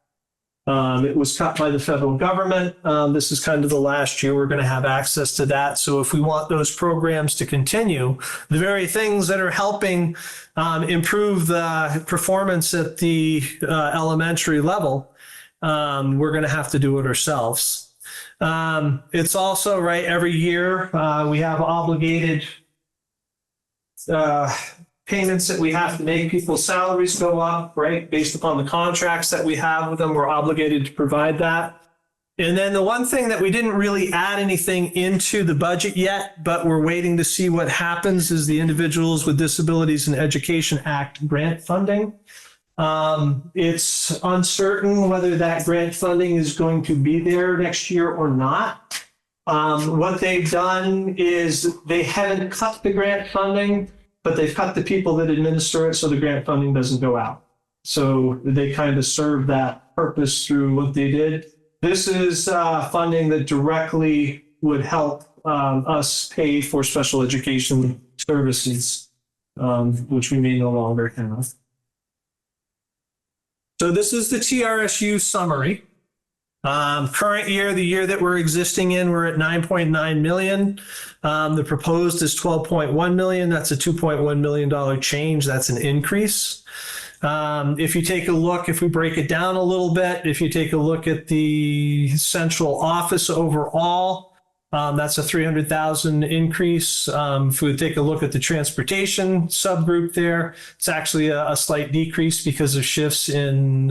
It was cut by the federal government. This is kind of the last year we're going to have access to that. So if we want those programs to continue, the very things that are helping improve the performance at the elementary level, we're going to have to do it ourselves. It's also, right, every year we have obligated payments that we have to make. People's salaries go up, right? Based upon the contracts that we have with them, we're obligated to provide that. And then the one thing that we didn't really add anything into the budget yet, but we're waiting to see what happens is the Individuals with Disabilities in Education Act grant funding. It's uncertain whether that grant funding is going to be there next year or not. What they've done is they haven't cut the grant funding, but they've cut the people that administer it so the grant funding doesn't go out. So they kind of serve that purpose through what they did. This is funding that directly would help us pay for special education services, which we may no longer have. So this is the TRSU summary. Current year, the year that we're existing in, we're at 9.9 million. The proposed is 12.1 million. That's a $2.1 million change. That's an increase. If you take a look, if we break it down a little bit, if you take a look at the central office overall, that's a $300,000 increase. If we take a look at the transportation subgroup there, it's actually a slight decrease because of shifts in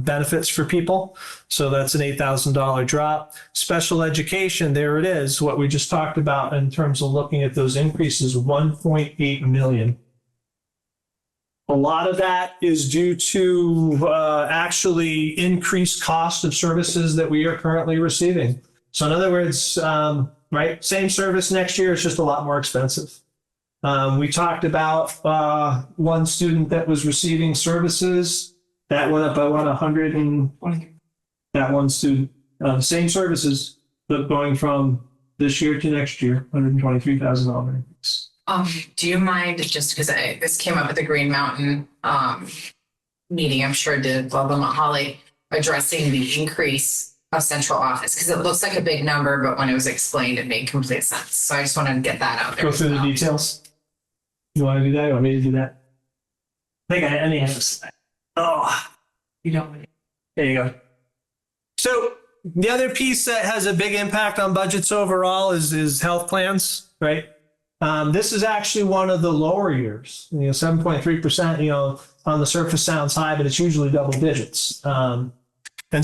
benefits for people. So that's an $8,000 drop. Special education, there it is, what we just talked about in terms of looking at those increases, 1.8 million. A lot of that is due to actually increased cost of services that we are currently receiving. So in other words, right, same service next year, it's just a lot more expensive. We talked about one student that was receiving services that went up by what, 120. That one student, same services, but going from this year to next year, $123,000 increase.
Do you mind, just because this came up at the Green Mountain meeting, I'm sure did Global Holly, addressing the increase of central office, because it looks like a big number, but when it was explained, it made complete sense. So I just wanted to get that out there.
Go through the details. You want to do that? You want me to do that? I think I need to. Oh,
You don't.
there you go. So the other piece that has a big impact on budgets overall is health plans, right? This is actually one of the lower years. 7.3%, on the surface sounds high, but it's usually double digits. And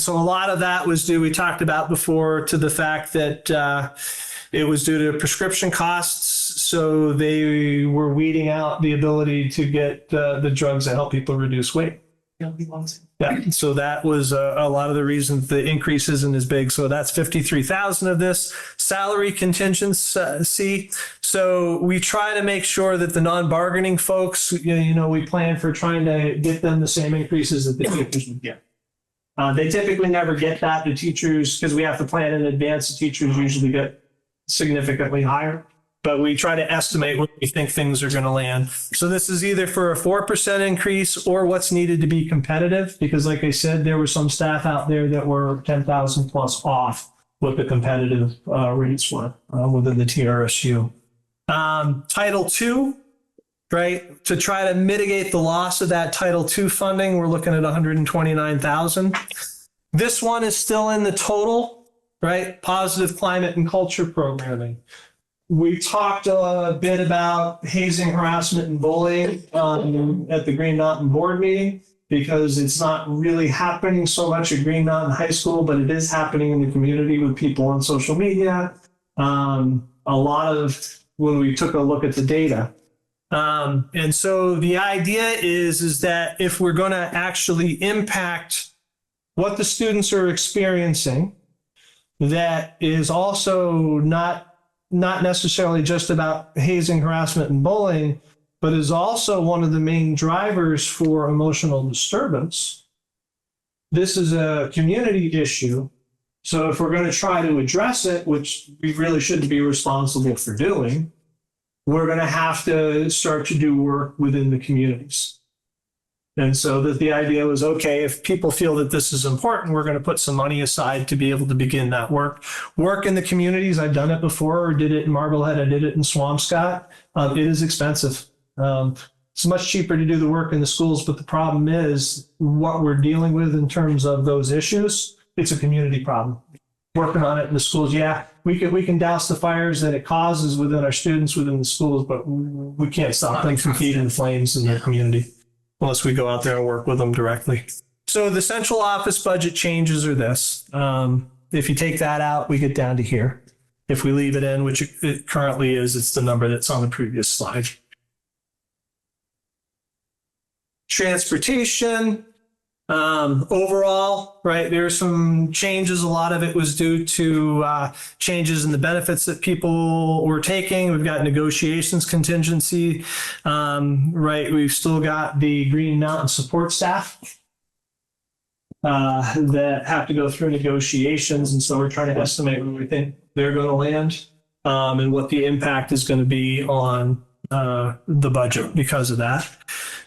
so a lot of that was due, we talked about before, to the fact that, It was due to prescription costs. So they were weeding out the ability to get the drugs that help people reduce weight. Yeah, so that was a lot of the reasons the increase isn't as big. So that's 53,000 of this. Salary contingency. So we try to make sure that the non-bargaining folks, we plan for trying to get them the same increases that the teachers would get. They typically never get that. The teachers, because we have to plan in advance, the teachers usually get significantly higher. But we try to estimate where we think things are going to land. So this is either for a 4% increase or what's needed to be competitive, because like I said, there were some staff out there that were 10,000 plus off what the competitive rates were within the TRSU. Title II, right? To try to mitigate the loss of that Title II funding, we're looking at 129,000. This one is still in the total, right? Positive climate and culture programming. We talked a bit about hazing, harassment, and bullying at the Green Mountain Board meeting, because it's not really happening so much at Green Mountain High School, but it is happening in the community with people on social media. A lot of when we took a look at the data. And so the idea is that if we're going to actually impact what the students are experiencing, that is also not necessarily just about hazing, harassment, and bullying, but is also one of the main drivers for emotional disturbance. This is a community issue. So if we're going to try to address it, which we really shouldn't be responsible for doing, we're going to have to start to do work within the communities. And so that the idea was, okay, if people feel that this is important, we're going to put some money aside to be able to begin that work. Work in the communities, I've done it before, or did it in Marblehead, I did it in Swampscott. It is expensive. It's much cheaper to do the work in the schools, but the problem is what we're dealing with in terms of those issues, it's a community problem. Working on it in the schools, yeah, we can douse the fires that it causes within our students within the schools, but we can't stop them from feeding the flames in their community unless we go out there and work with them directly. So the central office budget changes are this. If you take that out, we get down to here. If we leave it in, which it currently is, it's the number that's on the previous slide. Transportation. Overall, right, there's some changes. A lot of it was due to changes in the benefits that people were taking. We've got negotiations contingency, right? We've still got the Green Mountain support staff that have to go through negotiations. And so we're trying to estimate where we think they're going to land and what the impact is going to be on the budget because of that.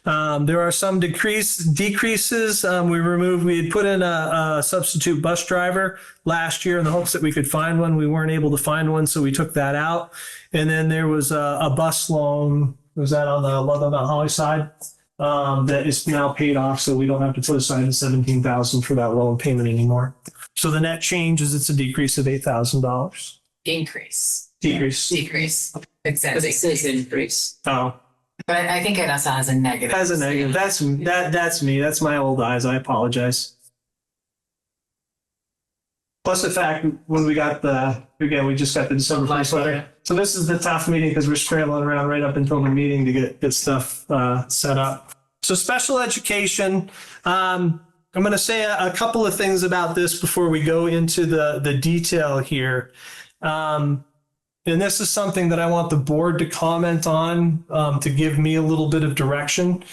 There are some decreases. We had put in a substitute bus driver last year in the hopes that we could find one. We weren't able to find one, so we took that out. And then there was a bus loan. Was that on the Ludlow Mount Holly side? That is now paid off, so we don't have to put aside the $17,000 for that loan payment anymore. So the net change is it's a decrease of $8,000.
Increase.
Decrease.
Decrease.
Because it says increase.
Oh.
But I think it also has a negative.
As a negative. That's me. That's my old eyes. I apologize. Plus the fact when we got we just got the December 1st letter. So this is the tough meeting because we're scrambling around right up until the meeting to get stuff set up. So special education. I'm going to say a couple of things about this before we go into the detail here. And this is something that I want the board to comment on, to give me a little bit of direction,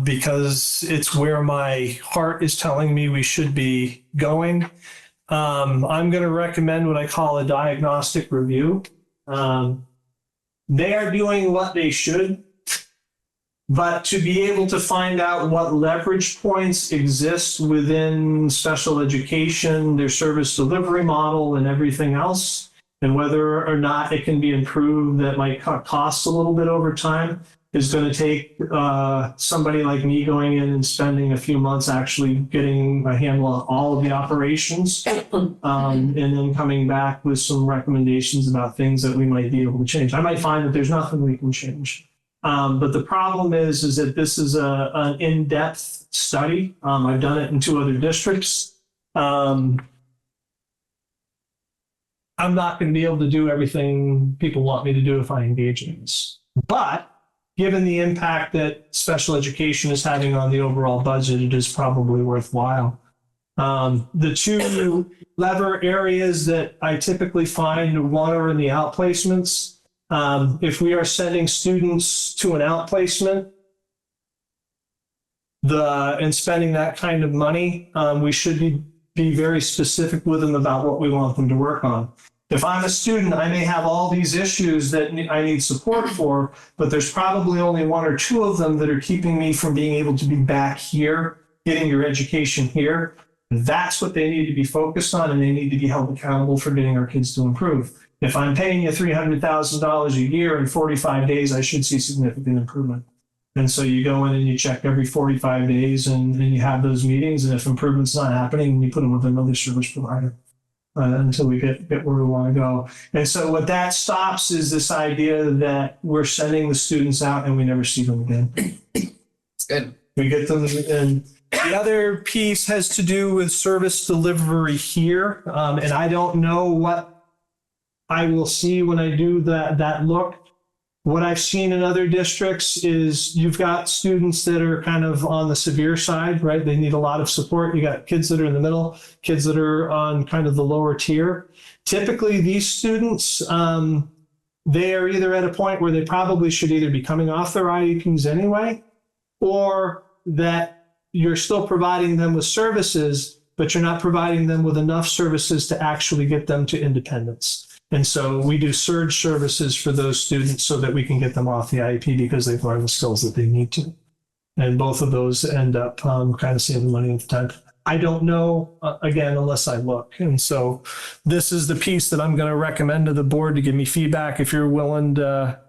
because it's where my heart is telling me we should be going. I'm going to recommend what I call a diagnostic review. They are doing what they should, but to be able to find out what leverage points exist within special education, their service delivery model, and everything else, and whether or not it can be improved that might cut costs a little bit over time, is going to take somebody like me going in and spending a few months actually getting a handle on all of the operations, and then coming back with some recommendations about things that we might be able to change. I might find that there's nothing we can change. But the problem is that this is an in-depth study. I've done it in 2 other districts. I'm not going to be able to do everything people want me to do if I engage in this. But given the impact that special education is having on the overall budget, it is probably worthwhile. The two lever areas that I typically find, one are in the outplacements. If we are sending students to an outplacement, and spending that kind of money, we should be very specific with them about what we want them to work on. If I'm a student, I may have all these issues that I need support for, but there's probably only one or two of them that are keeping me from being able to be back here, getting your education here. That's what they need to be focused on, and they need to be held accountable for getting our kids to improve. If I'm paying you $300,000 a year in 45 days, I should see significant improvement. And so you go in and you check every 45 days and you have those meetings. And if improvement's not happening, you put them with another service provider until we get where we want to go. And so what that stops is this idea that we're sending the students out and we never see them again.
It's good.
We get them, and the other piece has to do with service delivery here. And I don't know what I will see when I do that look. What I've seen in other districts is you've got students that are kind of on the severe side, right? They need a lot of support. You got kids that are in the middle, kids that are on kind of the lower tier. Typically, these students, they are either at a point where they probably should either be coming off their IEPs anyway, or that you're still providing them with services, but you're not providing them with enough services to actually get them to independence. And so we do surge services for those students so that we can get them off the IEP because they've learned the skills that they need to. And both of those end up kind of saving money at the time. I don't know, again, unless I look. And so this is the piece that I'm going to recommend to the board to give me feedback. If you're willing to,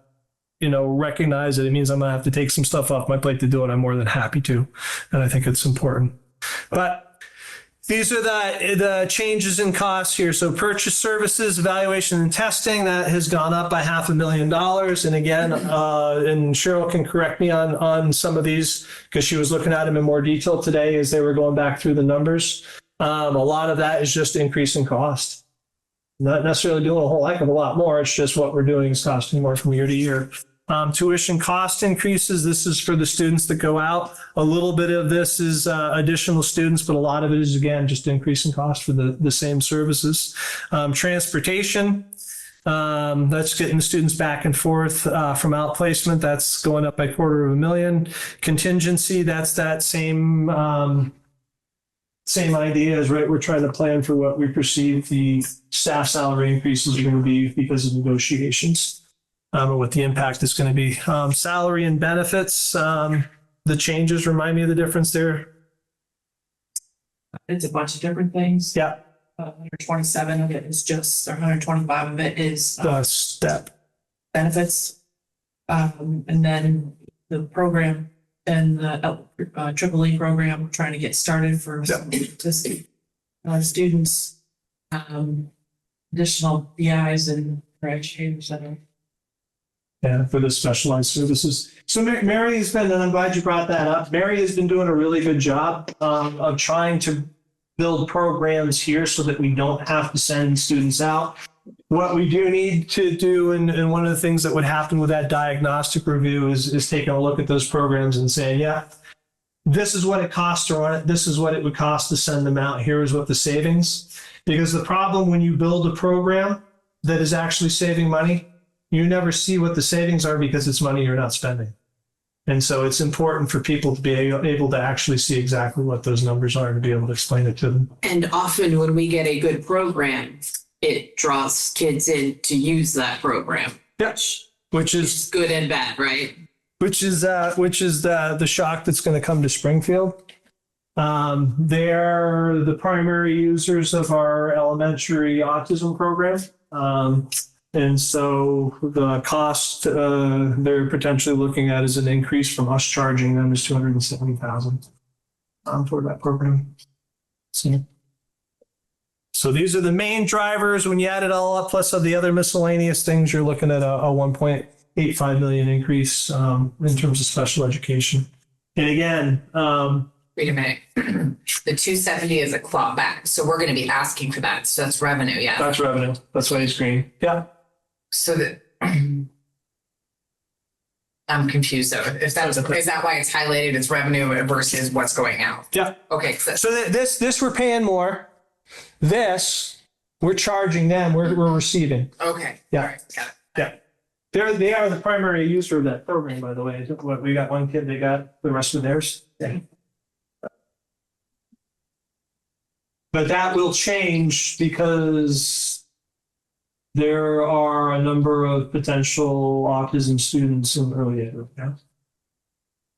recognize it, it means I'm going to have to take some stuff off my plate to do it. I'm more than happy to. And I think it's important. But these are the changes in costs here. So purchase services, evaluation and testing, that has gone up by $500,000. And again, and Cheryl can correct me on some of these because she was looking at them in more detail today as they were going back through the numbers. A lot of that is just increase in cost. Not necessarily doing a whole heck of a lot more. It's just what we're doing is costing more from year to year. Tuition cost increases. This is for the students that go out. A little bit of this is additional students, but a lot of it is, again, just increase in cost for the same services. Transportation, that's getting the students back and forth from outplacement. That's going up by $250,000. Contingency, that's that same idea as, right, we're trying to plan for what we perceive the staff salary increases are going to be because of negotiations. Or what the impact is going to be. Salary and benefits, the changes, remind me of the difference there.
It's a bunch of different things.
Yeah.
127 of it is just, or 125 of it is
The step.
benefits. And then the program and the EEE program, we're trying to get started for some autistic students. Additional BIs and for educators that are.
Yeah, for the specialized services. So Mary has been, and I'm glad you brought that up. Mary has been doing a really good job of trying to build programs here so that we don't have to send students out. What we do need to do, and one of the things that would happen with that diagnostic review is taking a look at those programs and saying, yeah, this is what it costs to run it. This is what it would cost to send them out. Here is what the savings. Because the problem when you build a program that is actually saving money, you never see what the savings are because it's money you're not spending. And so it's important for people to be able to actually see exactly what those numbers are and be able to explain it to them.
And often when we get a good program, it draws kids in to use that program.
Yes. Which is
good and bad, right?
Which is the shock that's going to come to Springfield. They're the primary users of our elementary autism program. And so the cost they're potentially looking at is an increase from us charging them is $270,000 for that program. So these are the main drivers. When you add it all up, plus of the other miscellaneous things, you're looking at a $1.85 million increase in terms of special education. And again,
Wait a minute. The 270 is a clawback, so we're gonna be asking for that, so that's revenue, yeah.
That's revenue. That's why he's green. Yeah.
So that. I'm confused though. If that's, is that why it's highlighted as revenue versus what's going out?
Yeah.
Okay,
So this we're paying more. This we're charging them. We're receiving.
okay.
Yeah.
All right, got it.
Yeah. They are the primary user of that program, by the way. What we got one kid, they got the rest of theirs. Yeah. But that will change because there are a number of potential autism students in early ed right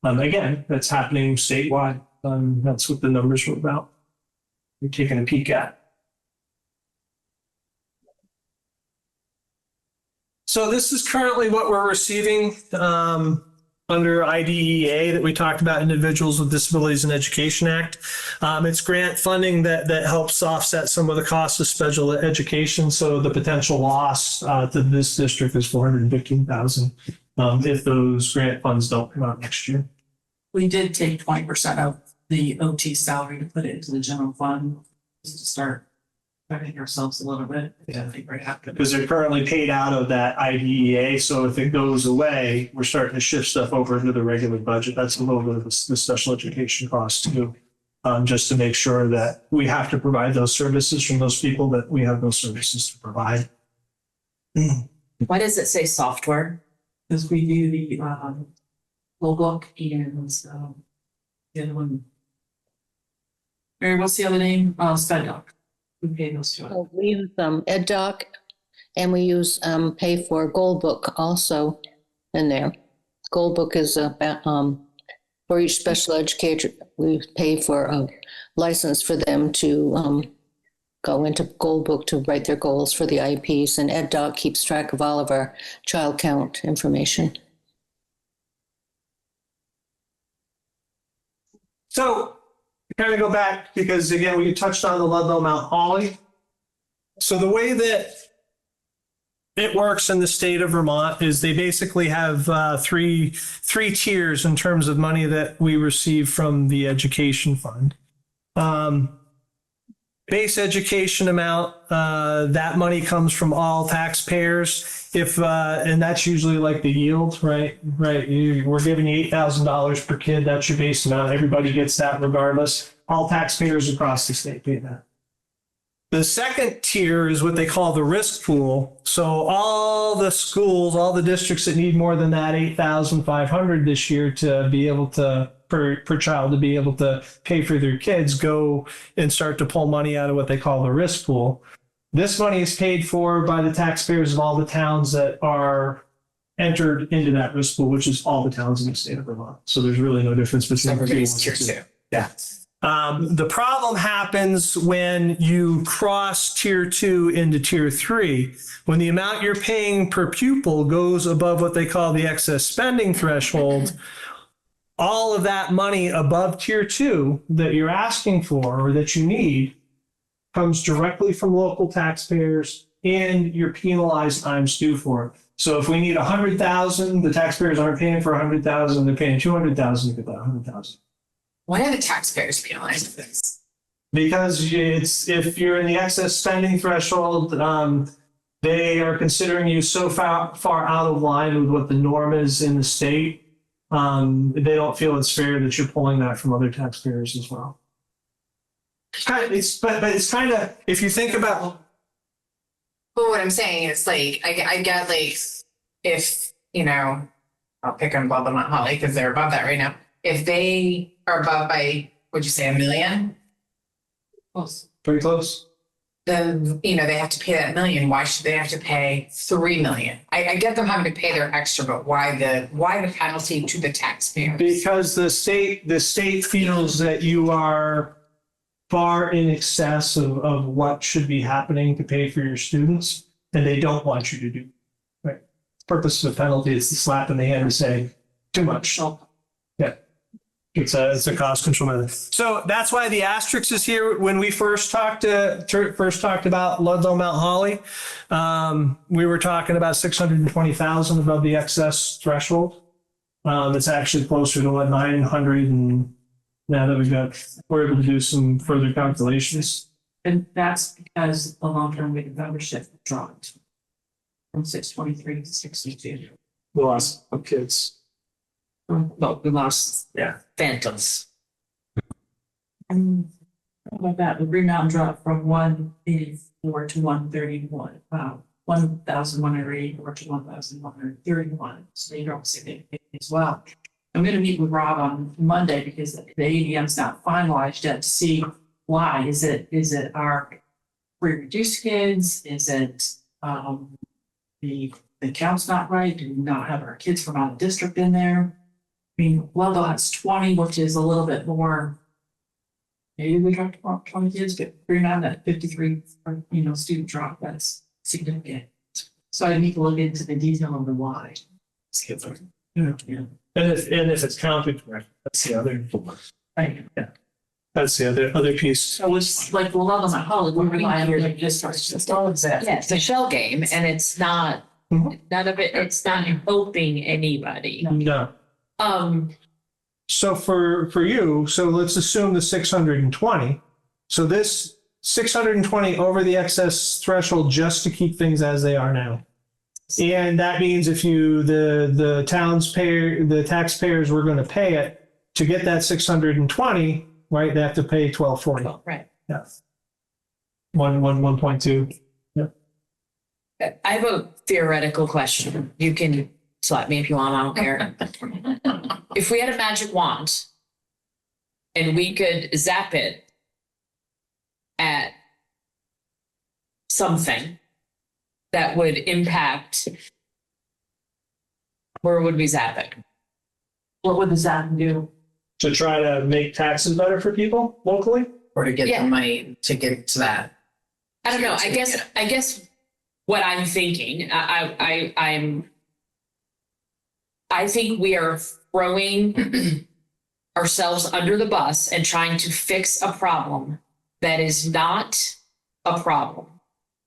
now. Again, that's happening statewide. That's what the numbers were about. We're taking a peek at. So this is currently what we're receiving under IDEA that we talked about, Individuals with Disabilities in Education Act. It's grant funding that helps offset some of the costs of special education. So the potential loss to this district is $415,000 if those grant funds don't come out next year.
We did take 20% of the OT salary to put it into the general fund just to start cutting ourselves a little bit.
Yeah.
I think right after.
Because they're currently paid out of that IDEA. So if it goes away, we're starting to shift stuff over into the regular budget. That's a little bit of the special education cost too. Just to make sure that we have to provide those services from those people that we have those services to provide.
Why does it say software?
Because we do the full book and the other one. Mary, what's the other name? SpedDoc. We pay those two.
Well, we use EdDoc, and we use pay for Gold Book also in there. Gold Book is for each special educator. We pay for a license for them to go into Gold Book to write their goals for the IEPs, and EdDoc keeps track of all of our child count information.
So kind of go back because again, we touched on the Ludlow Mount Holly. So the way that it works in the state of Vermont is they basically have three tiers in terms of money that we receive from the education fund. Base education amount, that money comes from all taxpayers. And that's usually like the yield, right? Right. We're giving you $8,000 per kid. That's your base amount. Everybody gets that regardless. All taxpayers across the state pay that. The second tier is what they call the risk pool. So all the schools, all the districts that need more than that 8,500 this year to be able to per child to be able to pay for their kids go and start to pull money out of what they call the risk pool. This money is paid for by the taxpayers of all the towns that are entered into that risk pool, which is all the towns in the state of Vermont. So there's really no difference between
Everybody's tier two.
Yeah. The problem happens when you cross tier 2 into tier 3, when the amount you're paying per pupil goes above what they call the excess spending threshold. All of that money above tier 2 that you're asking for or that you need comes directly from local taxpayers, and you're penalized times 2 for it. So if we need 100,000, the taxpayers aren't paying for 100,000, they're paying 200,000 to get that 100,000.
Why are the taxpayers penalized for this?
Because if you're in the excess spending threshold, they are considering you so far out of line with what the norm is in the state. They don't feel it's fair that you're pulling that from other taxpayers as well. But it's kind of, if you think about.
But what I'm saying is like, I get like, if, I'll pick on Ludlow Mount Holly because they're above that right now. If they are above by, would you say $1 million?
Close.
Pretty close.
Then, they have to pay that $1 million. Why should they have to pay $3 million? I get them having to pay their extra, but why the penalty to the taxpayers?
Because the state feels that you are far in excess of what should be happening to pay for your students, and they don't want you to do. Right. The purpose of the penalty is to slap in the hand and say, too much. Yeah. It's a cost control method. So that's why the asterisk is here. When we first talked about Ludlow Mount Holly, we were talking about 620,000 above the excess threshold. It's actually closer to 900 and now that we're able to do some further calculations.
And that's because the long-term membership dropped from 623 to 62.
The loss of kids.
Well, we lost
Yeah.
phantoms.
And how about that? The Green Mountain dropped from 184 to 131. Wow. 1,184 to 1,131. So they dropped significantly as well. I'm going to meet with Rob on Monday because the ADM's not finalized yet to see why. Is it our free reduced kids? Is it the count's not right? Do we not have our kids from out of district in there? I mean, Leadville has 20, which is a little bit more. Maybe we dropped about 20 kids, but Green Mountain at 53, student drop, that's significant. So I need to look into the detail of the why.
Yeah. And if it's counted correctly, that's the other.
Right.
Yeah. That's the other piece.
So it's like, well, Leadville, my colleague, we rely on your districts. It's all exact.
Yeah, it's a shell game and it's not,
Mhm.
none of it, it's not helping anybody.
No. So for you, so let's assume the 620. So this 620 over the excess threshold just to keep things as they are now. And that means if the taxpayers were going to pay it to get that 620, right? They have to pay 1240.
Right.
Yeah. 1.2.
I have a theoretical question. You can slap me if you want, I don't care. If we had a magic wand and we could zap it at something that would impact, where would we zap it?
What would the ZAP do?
To try to make taxes better for people locally?
Or to get
Yeah.
the money to get to that.
I don't know. I guess what I'm thinking, I think we are throwing ourselves under the bus and trying to fix a problem that is not a problem.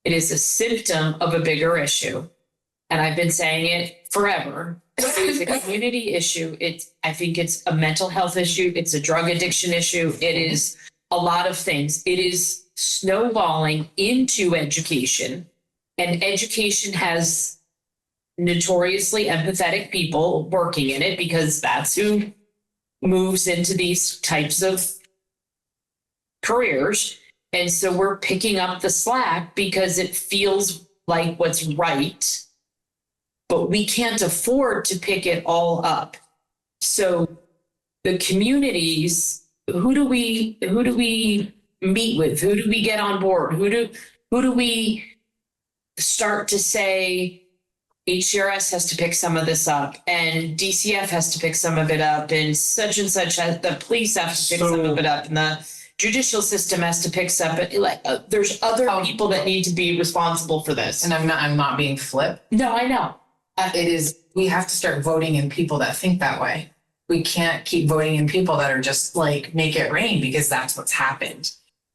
It is a symptom of a bigger issue. And I've been saying it forever. It is a community issue. I think it's a mental health issue. It's a drug addiction issue. It is a lot of things. It is snowballing into education. And education has notoriously empathetic people working in it because that's who moves into these types of careers. And so we're picking up the slack because it feels like what's right, but we can't afford to pick it all up. So the communities, who do we meet with? Who do we get on board? Who do we start to say, HCRS has to pick some of this up and DCF has to pick some of it up and such, the police have to pick some of it up and the judicial system has to pick some, but there's other people that need to be responsible for this.
And I'm not being flip.
No, I know.
We have to start voting in people that think that way. We can't keep voting in people that are just like, make it rain, because that's what's happened.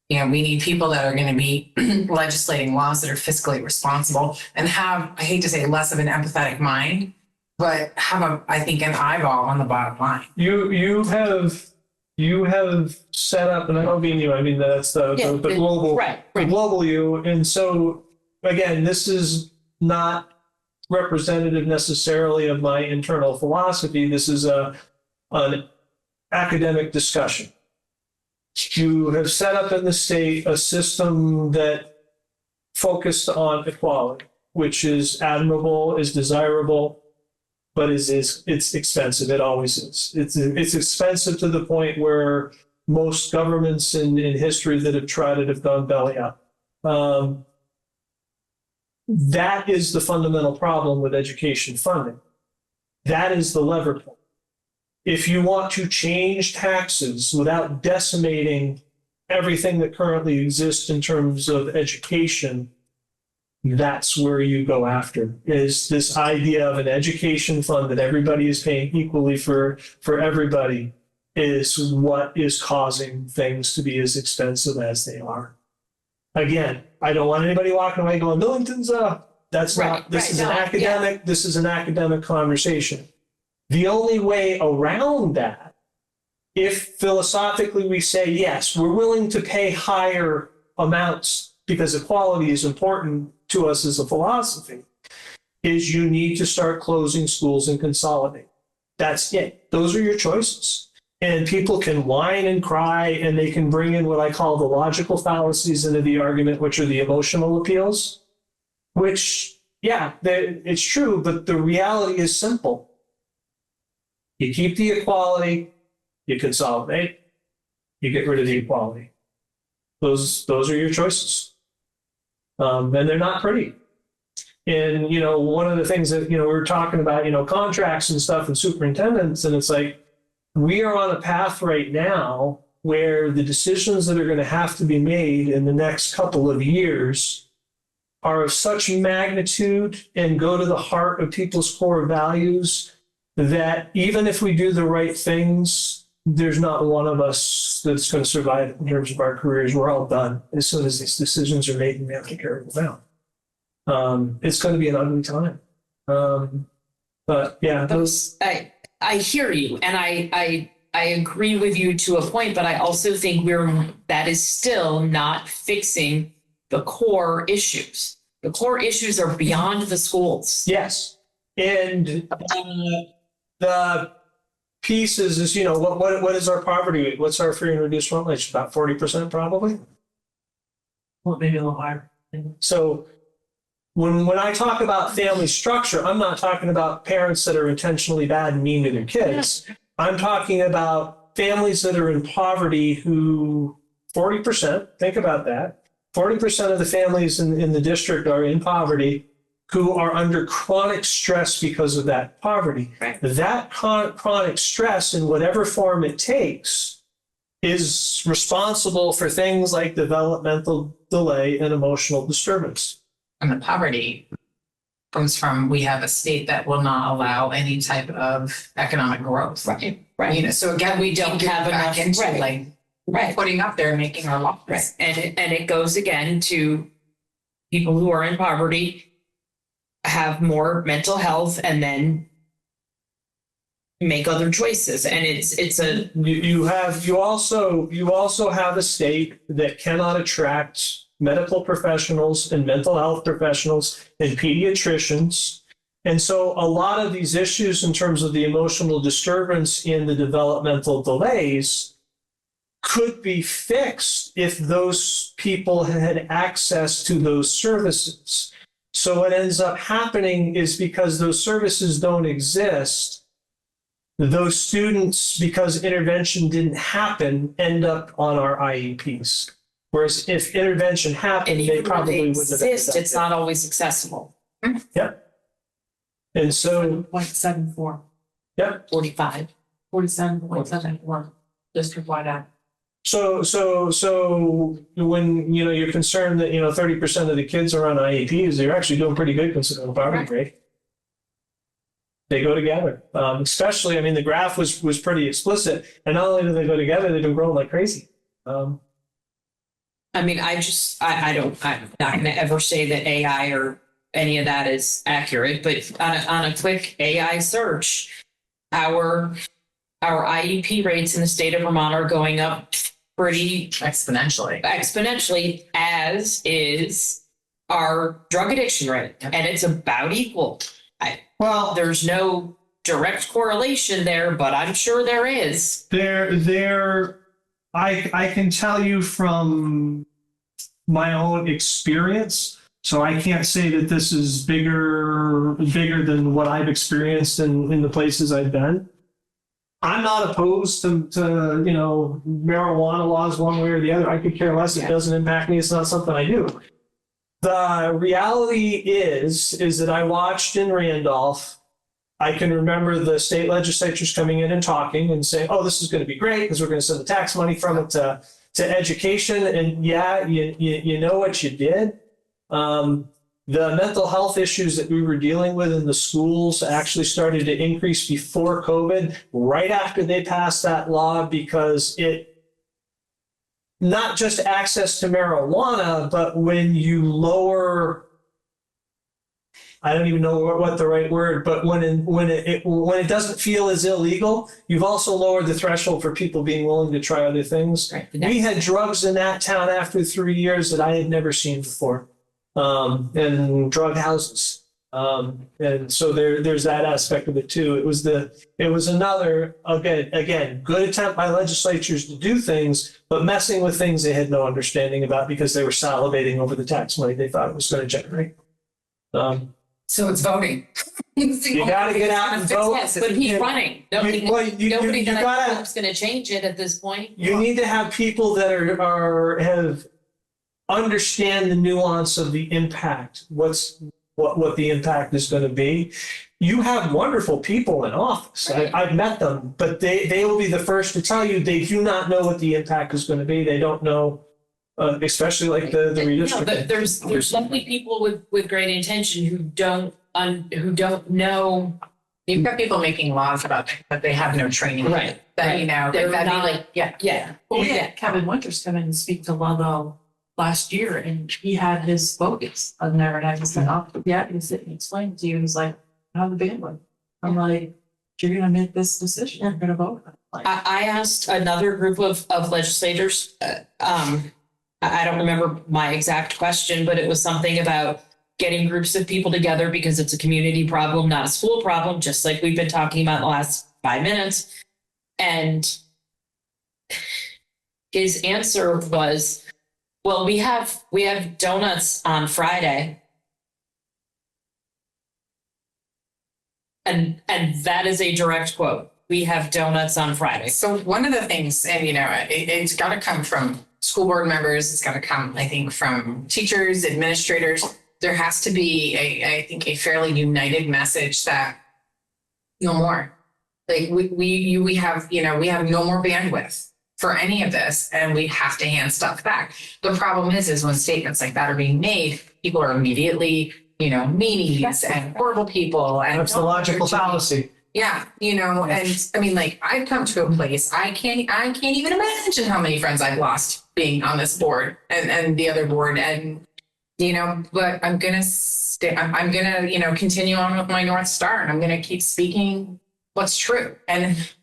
We need people that are going to be legislating laws that are fiscally responsible and have, I hate to say, less of an empathetic mind, but have I think an eyeball on the bottom line.
You have set up, and I don't mean you, I mean that's the global,
right.
the global you. And so again, this is not representative necessarily of my internal philosophy. This is an academic discussion. You have set up in the state a system that focused on equality, which is admirable, is desirable, but it's expensive. It always is. It's expensive to the point where most governments in history that have tried it have gone belly up. That is the fundamental problem with education funding. That is the lever point. If you want to change taxes without decimating everything that currently exists in terms of education, that's where you go after, is this idea of an education fund that everybody is paying equally for everybody is what is causing things to be as expensive as they are. Again, I don't want anybody walking away going, Millington's that's
Right,
not, this
right,
is
no,
an academic, this is an academic conversation. The only way around that if philosophically we say, yes, we're willing to pay higher amounts because equality is important to us as a philosophy, is you need to start closing schools and consolidate. That's it. Those are your choices. And people can whine and cry, and they can bring in what I call the logical fallacies into the argument, which are the emotional appeals, which, yeah, it's true, but the reality is simple. You keep the equality, you consolidate, you get rid of the equality. Those are your choices. And they're not pretty. And, you know, one of the things that, you know, we were talking about, you know, contracts and stuff and superintendents, and it's like, we are on a path right now where the decisions that are going to have to be made in the next couple of years are of such magnitude and go to the heart of people's core values that even if we do the right things, there's not one of us that's going to survive in terms of our careers. We're all done as soon as these decisions are made and we have to carry them out. It's going to be an ugly time. But yeah,
I hear you, and I agree with you to a point, but I also think that is still not fixing the core issues. The core issues are beyond the schools.
yes. And the piece is, you know, what is our poverty rate? What's our free and reduced rent rate? About 40% probably.
Well, maybe a little higher.
So when I talk about family structure, I'm not talking about parents that are intentionally bad and mean to their kids. I'm talking about families that are in poverty who 40%, think about that. 40% of the families in the district are in poverty who are under chronic stress because of that poverty.
Right.
That chronic stress, in whatever form it takes, is responsible for things like developmental delay and emotional disturbance.
And the poverty comes from, we have a state that will not allow any type of economic growth.
Right.
You know, so again,
We don't
get
have
back
enough-
into
right.
like
Right.
putting up there and making our laws.
Right. And it goes again to people who are in poverty have more mental health and then make other choices. And it's a
You also have a state that cannot attract medical professionals and mental health professionals and pediatricians. And so a lot of these issues in terms of the emotional disturbance and the developmental delays could be fixed if those people had access to those services. So what ends up happening is because those services don't exist, those students, because intervention didn't happen, end up on our IEPs. Whereas if intervention happened,
and
they
even when
probably
they
wouldn't have ended
exist,
up
it's
there.
not always accessible.
Yep. And so,
0.74,
yep.
45.
47.74 district-wide average.
So when, you know, you're concerned that, you know, 30% of the kids are on IEPs, they're actually doing pretty good considering the poverty rate. They go together. Especially, I mean, the graph was pretty explicit. And not only do they go together, they've been growing like crazy.
I mean, I'm not going to ever say that AI or any of that is accurate, but on a quick AI search, our IEP rates in the state of Vermont are going up pretty
Exponentially.
as is our drug addiction rate, and it's about equal.
Well,
There's no direct correlation there, but I'm sure there is.
I can tell you from my own experience, so I can't say that this is bigger than what I've experienced in the places I've been. I'm not opposed to you know, marijuana laws one way or the other. I could care less. It doesn't impact me. It's not something I do. The reality is that I watched in Randolph. I can remember the state legislatures coming in and talking and saying, "Oh, this is going to be great because we're going to send the tax money from it to education." And yeah, you know what you did. The mental health issues that we were dealing with in the schools actually started to increase before COVID, right after they passed that law, because it not just access to marijuana, but when you lower I don't even know what the right word, but when it doesn't feel as illegal, you've also lowered the threshold for people being willing to try other things.
Right.
We had drugs in that town after 3 years that I had never seen before, and drug houses. And so there's that aspect of it too. It was another, again, good attempt by legislatures to do things, but messing with things they had no understanding about because they were salivating over the tax money they thought it was going to generate.
So it's voting.
You gotta get out and vote.
Yes, but he's running. Nobody
you
that I
gotta-
think's gonna change it at this point.
You need to have people that have understand the nuance of the impact. What the impact is going to be. You have wonderful people in office. I've met them, but they will be the first to tell you they do not know what the impact is going to be. They don't know, especially like the redistricting.
There's definitely people with great intention who don't know.
You've got people making laws about it, but they have no training.
Right.
That, you know,
They're
that'd be
not-
like,
Yeah.
Well, we had Kevin Winters come in and speak to Ludlow last year, and he had his focus on there, and I was like, oh, yeah, he's sitting and explaining to you, he's like, how the bandwidth. I'm like, you're gonna make this decision, you're gonna vote. Like,
I asked another group of legislators, I don't remember my exact question, but it was something about getting groups of people together because it's a community problem, not a school problem, just like we've been talking about in the last 5 minutes. And his answer was, well, we have donuts on Friday. And that is a direct quote. We have donuts on Friday.
so one of the things, and you know, it's got to come from school board members. It's got to come, I think, from teachers, administrators. There has to be I think, a fairly united message that no more. Like we have, you know, we have no more bandwidth for any of this, and we have to hand stuff back. The problem is when statements like that are being made, people are immediately, you know, meanies and horrible people. And
That's the logical fallacy.
yeah, you know, and I mean, like I've come to a place I can't even imagine how many friends I've lost being on this board and the other board, and you know, but I'm gonna stay. I'm gonna, you know, continue on with my North Star, and I'm gonna keep speaking what's true.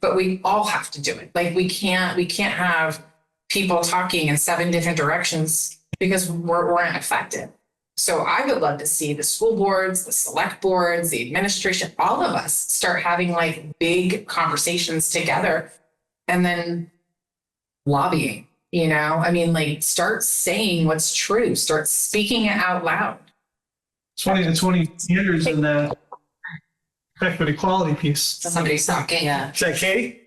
But we all have to do it. Like we can't have people talking in 7 different directions because we're not effective. So I would love to see the school boards, the select boards, the administration, all of us start having like big conversations together and then lobbying, you know, I mean, like start saying what's true, start speaking it out loud.
20 years in that equity quality piece.
Somebody's talking.
Yeah.
Is that Katie?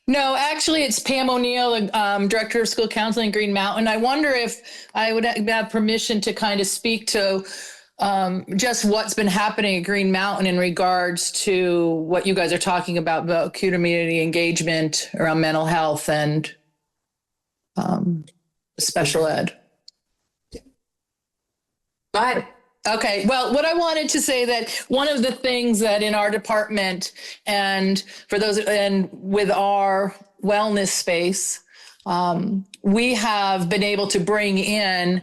No, actually, it's Pam O'Neill, the Director of School Counseling in Green Mountain. I wonder if I would have permission to kind of speak to just what's been happening at Green Mountain in regards to what you guys are talking about community engagement around mental health and special ed.
But
Okay, well, what I wanted to say that one of the things that in our department and for those and with our wellness space, we have been able to bring in,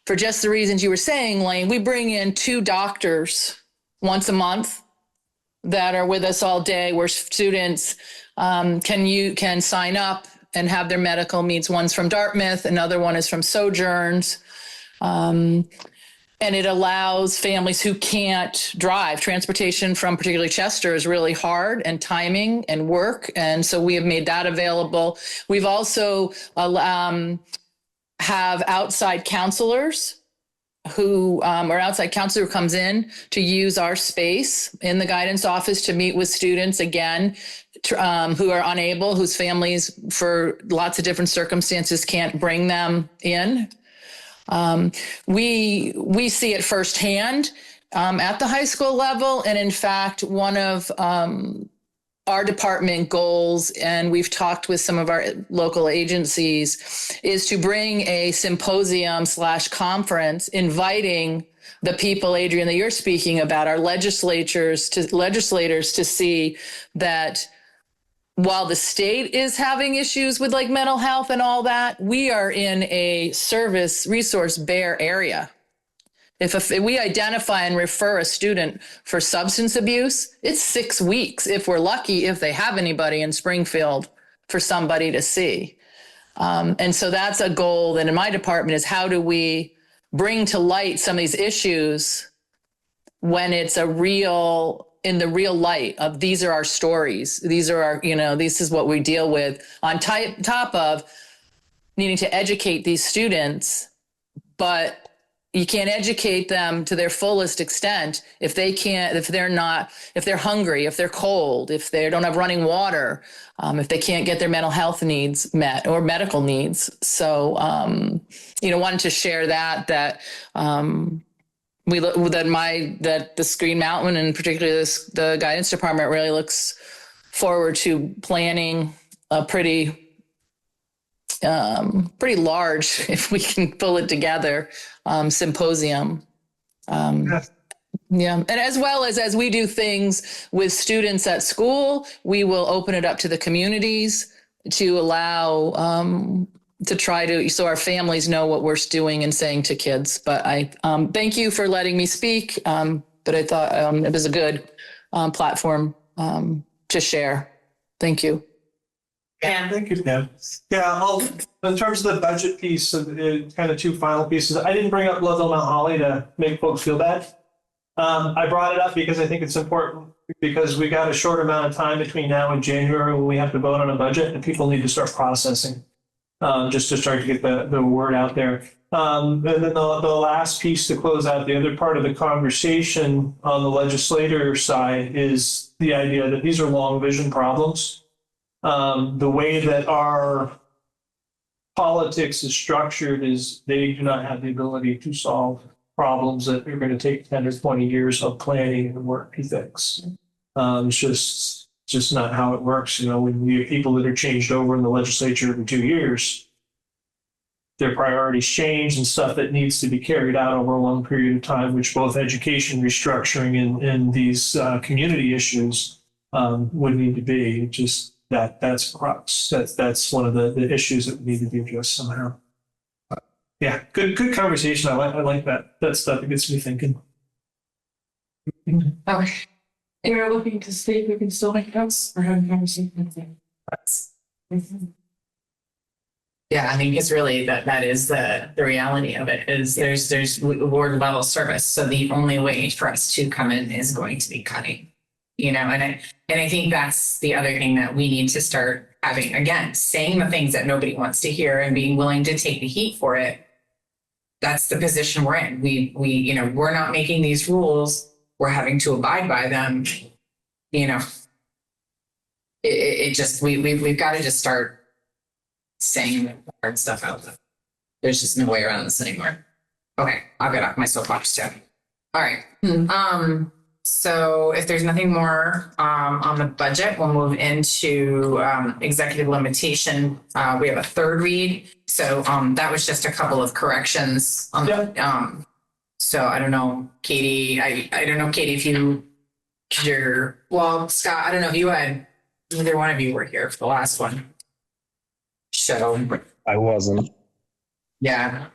for just the reasons you were saying, Lane, we bring in 2 doctors once a month that are with us all day, where students can sign up and have their medical needs. One's from Dartmouth, another one is from Sojourns. And it allows families who can't drive. Transportation from particularly Chester is really hard, and timing and work. And so we have made that available. We've also have outside counselors who outside counselor who comes in to use our space in the guidance office to meet with students, again, who are unable, whose families for lots of different circumstances can't bring them in. We see it firsthand at the high school level. And in fact, one of our department goals, and we've talked with some of our local agencies, is to bring a symposium/conference inviting the people, Adrian, that you're speaking about, our legislators to see that while the state is having issues with like mental health and all that, we are in a service resource bare area. If we identify and refer a student for substance abuse, it's 6 weeks if we're lucky, if they have anybody in Springfield for somebody to see. And so that's a goal that in my department is how do we bring to light some of these issues when it's in the real light of these are our stories. These are our, this is what we deal with on top of needing to educate these students, but you can't educate them to their fullest extent if they're hungry, if they're cold, if they don't have running water, if they can't get their mental health needs met or medical needs. So, wanted to share that the Screen Mountain and particularly the guidance department really looks forward to planning a pretty large, if we can pull it together, symposium. Yeah. And as well as we do things with students at school, we will open it up to the communities to allow, so our families know what we're doing and saying to kids. But I thank you for letting me speak. But I thought it was a good platform to share. Thank you.
Yeah, thank you, Deb. Yeah, in terms of the budget piece, kind of two final pieces, I didn't bring up Ludlow Mount Holly to make folks feel bad. I brought it up because I think it's important because we got a short amount of time between now and January when we have to vote on a budget and people need to start processing, just to start to get the word out there. And then the last piece to close out the other part of the conversation on the legislator side is the idea that these are long vision problems. The way that our politics is structured is they do not have the ability to solve problems that are going to take 10 or 20 years of planning and work to fix. It's just not how it works. When you have people that are changed over in the legislature in 2 years, their priorities change and stuff that needs to be carried out over a long period of time, which both education restructuring and these community issues would need to be. Just that's crux. That's one of the issues that need to be addressed somehow. Yeah, good conversation. I like that stuff. It gets me thinking.
Okay. You're looking to see if we can still make notes or have a conversation.
Yeah, I think it's really that is the reality of it is there's ward level service. So the only way for us to come in is going to be cutting, and I think that's the other thing that we need to start having, again, saying the things that nobody wants to hear and being willing to take the heat for it. That's the position we're in. We're not making these rules. We're having to abide by them. We've got to just start saying the hard stuff out there. There's just no way around this anymore. Okay, I'll get off my soapbox too. All right. So if there's nothing more on the budget, we'll move into executive limitation. We have a third read. So that was just a couple of corrections on the, so I don't know, Katie, I don't know, Katie, if Scott, I don't know if you had, neither one of you were here for the last one. So
I wasn't.
Yeah.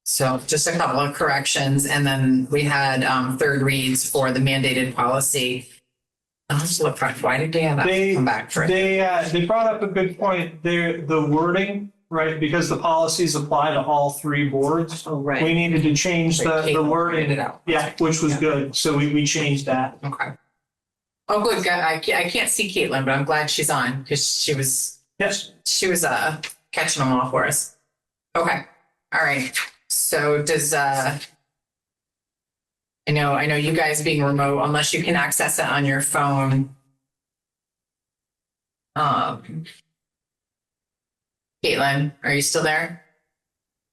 So just a couple of corrections, and then we had third reads for the mandated policy. I'll just look front. Why did they have that come back for it?
They brought up a good point. The wording, right? Because the policies apply to all three boards.
Oh, right.
We needed to change the wording.
Yeah,
which was good. So we changed that.
Okay. Oh, good. Good. I can't see Caitlin, but I'm glad she's on because she was catching them all for us. Okay. All right. So does I know you guys being remote, unless you can access it on your phone. Caitlin, are you still there?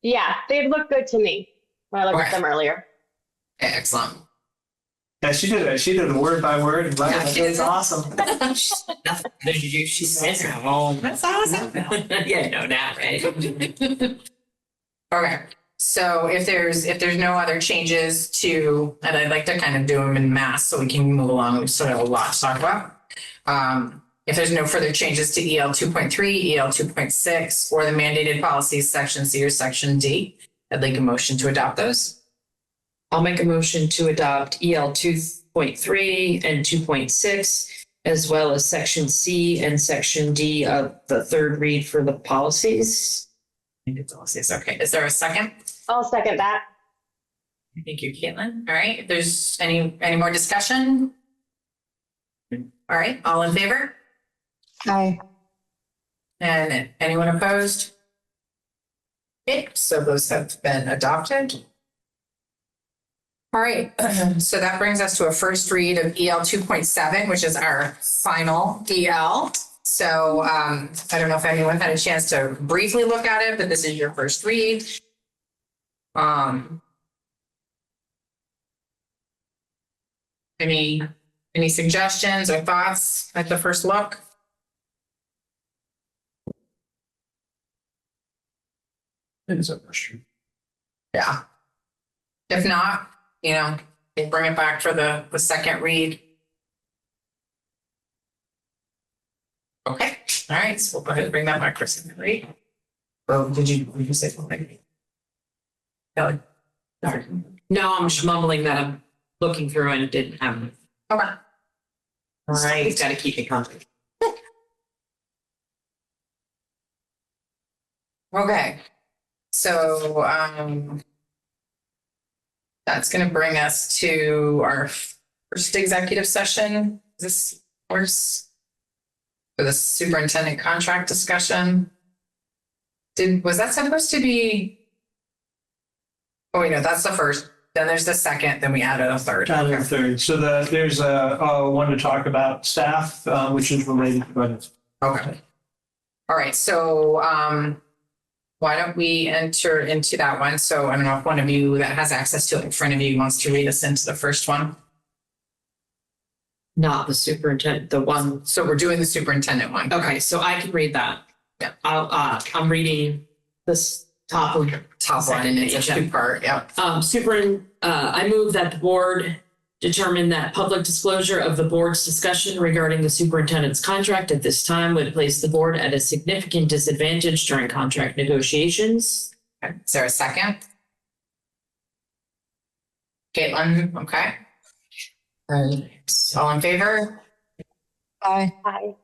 Yeah, they look good to me when I looked at them earlier.
Okay, excellent.
Yeah, she did it. She did it word by word. And it's awesome.
She says, "Oh, that's awesome." Yeah, no doubt, right? Okay. So if there's no other changes to, and I'd like to kind of do them in mass so we can move along. We still have a lot to talk about. If there's no further changes to EL 2.3, EL 2.6, or the mandated policies section C or section D, I'd like a motion to adopt those. I'll make a motion to adopt EL 2.3 and 2.6, as well as section C and section D of the third read for the policies.
I think it's policies. Okay. Is there a second?
I'll second that.
Thank you, Caitlin. All right. If there's any more discussion? All right. All in favor?
Aye.
And anyone opposed? Okay, so those have been adopted. All right, so that brings us to a first read of EL 2.7, which is our final EL. So I don't know if anyone had a chance to briefly look at it, but this is your first read. Any suggestions or thoughts at the first look?
It is a question.
Yeah. If not, they bring it back for the second read. Okay, all right, so we'll go ahead and bring that back for second read. Oh, did you say something? Kelly? Sorry.
No, I'm just mumbling that I'm looking through and it didn't have.
Okay. All right.
We've got to keep it coming.
Okay. So that's going to bring us to our first executive session. This course for the superintendent contract discussion. Was that supposed to be? Oh, wait, no, that's the first. Then there's the second. Then we added a third.
Added a third. So there's a one to talk about staff, which is related to budgets.
Okay. All right. So why don't we enter into that one? So I don't know if one of you that has access to it in front of you wants to read us into the first one.
Not the superintendent, the one.
So we're doing the superintendent one.
Okay, so I can read that.
Yeah.
I'm reading this top one.
Top one, and it's a two-part. Yep.
I move that the board determine that public disclosure of the board's discussion regarding the superintendent's contract at this time would place the board at a significant disadvantage during contract negotiations.
Okay. Is there a second? Caitlin, okay. All in favor?
Aye.
Aye.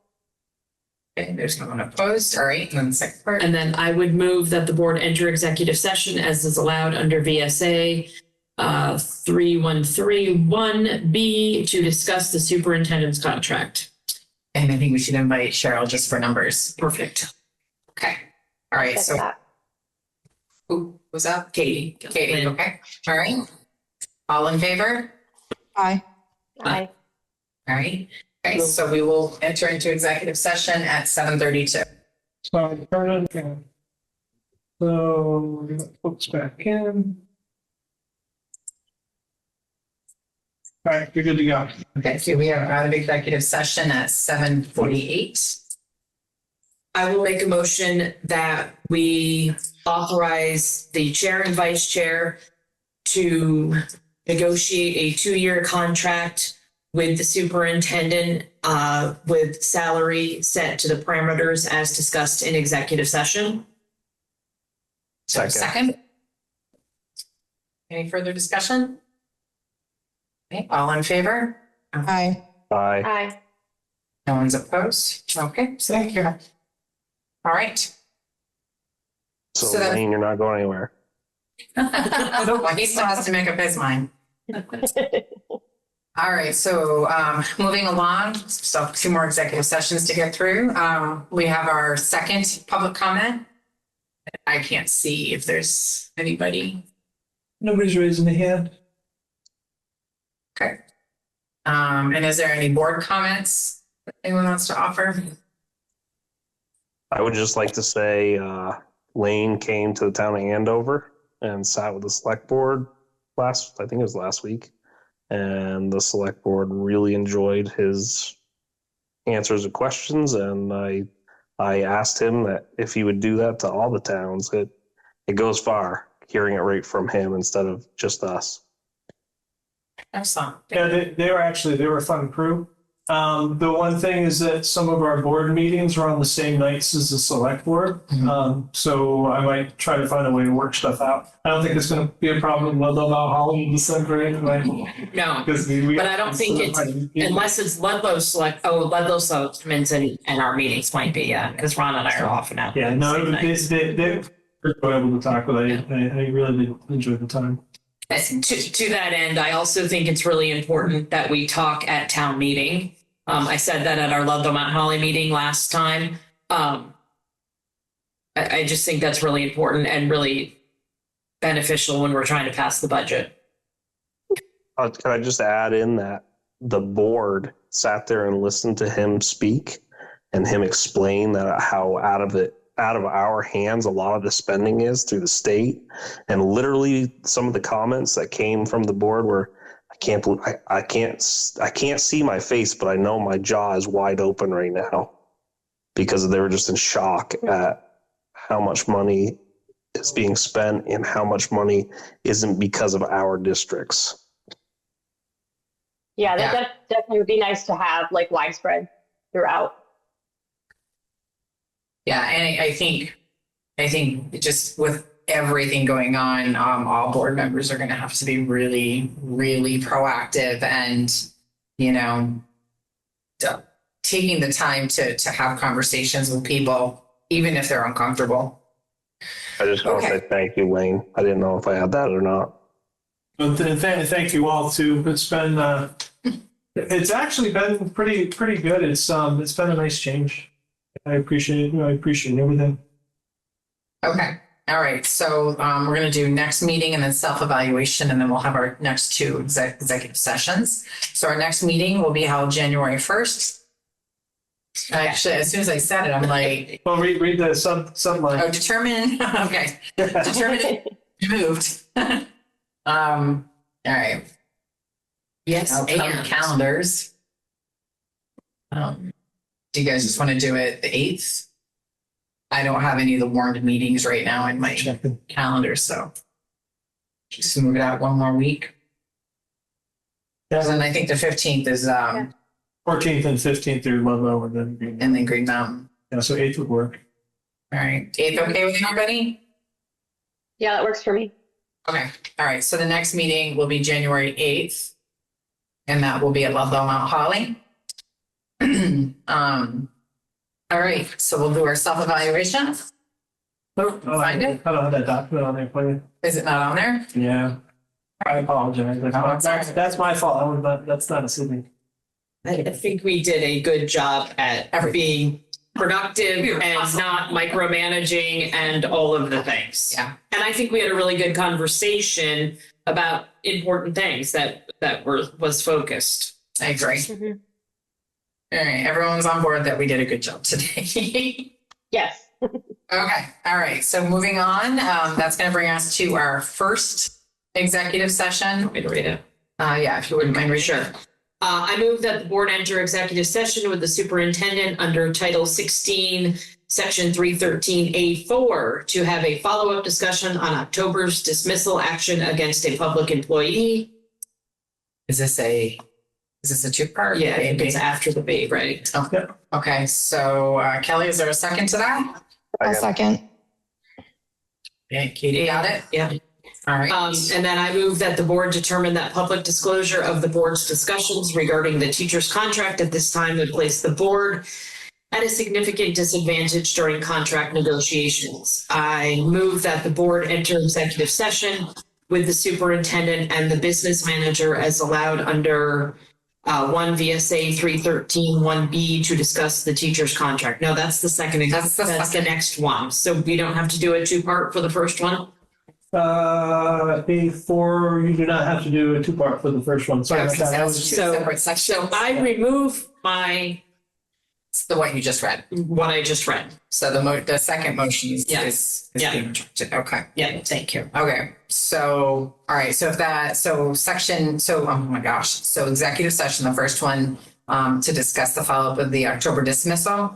Okay, there's no one opposed. All right, and then the second part.
And then I would move that the board enter executive session as is allowed under VSA 3131B to discuss the superintendent's contract.
And I think we should invite Cheryl just for numbers.
Perfect.
Okay. All right, so
Second that.
who was up?
Katie.
Katie, okay. All right. All in favor?
Aye.
Aye.
All right. Okay, so we will enter into executive session at 7:32.
So turn it again. So we got folks back in. All right, you're good to go.
Okay, so we are out of executive session at 7:48.
I will make a motion that we authorize the chair and vice chair to negotiate a 2-year contract with the superintendent with salary set to the parameters as discussed in executive session.
Second. Any further discussion? Okay, all in favor?
Aye.
Aye.
Aye.
No one's opposed? Okay, so thank you. All right.
So
So that-
Lane, you're not going anywhere.
Well, he still has to make up his mind. All right, so moving along, so 2 more executive sessions to get through. We have our second public comment. I can't see if there's anybody.
Nobody's raising a hand.
Okay. And is there any board comments that anyone wants to offer?
I would just like to say Lane came to the town of Andover and sat with the select board I think it was last week. And the select board really enjoyed his answers to questions. And I asked him that if he would do that to all the towns, it goes far hearing it right from him instead of just us.
Excellent.
Yeah, they were a fun crew. The one thing is that some of our board meetings are on the same nights as the select board. So I might try to find a way to work stuff out. I don't think it's going to be a problem with Ludlow Mount Holly in December anyway.
No,
Because we
but I don't think it's, unless it's Ludlow Selectmen's and our meetings might be, because Ron and I are off now.
Yeah, no,
Same night.
they were able to talk, but I really did enjoy the time.
To that end, I also think it's really important that we talk at town meeting. I said that at our Ludlow Mount Holly meeting last time. I just think that's really important and really beneficial when we're trying to pass the budget.
Can I just add in that the board sat there and listened to him speak and him explain that how out of our hands a lot of the spending is through the state, and literally some of the comments that came from the board were, I can't see my face, but I know my jaw is wide open right now, because they were just in shock at how much money is being spent and how much money isn't because of our districts.
Yeah, that definitely would be nice to have like widespread throughout.
Yeah, and I think just with everything going on, all board members are going to have to be really, really proactive and, taking the time to have conversations with people, even if they're uncomfortable.
I just want to say thank you, Wayne. I didn't know if I had that or not.
But thank you all too. It's been it's actually been pretty good. It's been a nice change. I appreciate it. I appreciate everything.
Okay. All right. So we're going to do next meeting and then self-evaluation, and then we'll have our next two executive sessions. So our next meeting will be held January 1st. Actually, as soon as I said it, I'm like,
Well, read the subline.
oh, determine. Okay. Determine it moved. All right.
Yes,
Upcoming calendars. Do you guys just want to do it the 8th? I don't have any of the warned meetings right now in my calendar, so just move it out one more week.
Yeah.
And I think the 15th is
14th and 15th are Ludlow, and then Green.
and then Green Mountain.
Yeah, so 8th would work.
All right. 8th okay with everybody?
Yeah, that works for me.
Okay. All right. So the next meeting will be January 8th, and that will be at Ludlow Mount Holly. All right. So we'll do our self-evaluation. Find it?
I don't have that document on there for you.
Is it not on there?
Yeah. I apologize. That's my fault. That's not a Sydney.
I think we did a good job at being productive and not micromanaging and all of the things.
Yeah.
And I think we had a really good conversation about important things that was focused.
I agree.
Mm-hmm.
All right. Everyone's on board that we did a good job today.
Yes.
Okay. All right. So moving on, that's going to bring us to our first executive session.
Want me to read it?
Yeah, if you wouldn't mind reading.
Sure. I move that the board enter executive session with the superintendent under Title 16, Section 313A4 to have a follow-up discussion on October's dismissal action against a public employee.
Is this a two-part?
Yeah, it's after the debate, right?
Okay. Okay. So Kelly, is there a second to that?
A
second.
Yeah, Katie got it?
Yeah.
All right.
And then I move that the board determine that public disclosure of the board's discussions regarding the teacher's contract at this time would place the board at a significant disadvantage during contract negotiations. I move that the board enter executive session with the superintendent and the business manager as allowed under 1 VSA 313 1B to discuss the teacher's contract. No, that's the second. That's the next one. So we don't have to do a two-part for the first one?
Before you do not have to do a two-part for the first one. Sorry about that. That was
Two separate sections.
So I remove my
It's the one you just read.
what I just read.
So the second motion is
Yeah.
is
Yeah.
being rejected. Okay.
Yeah, thank you.
Okay. So all right. So oh my gosh. So executive session, the first one, to discuss the follow-up of the October dismissal.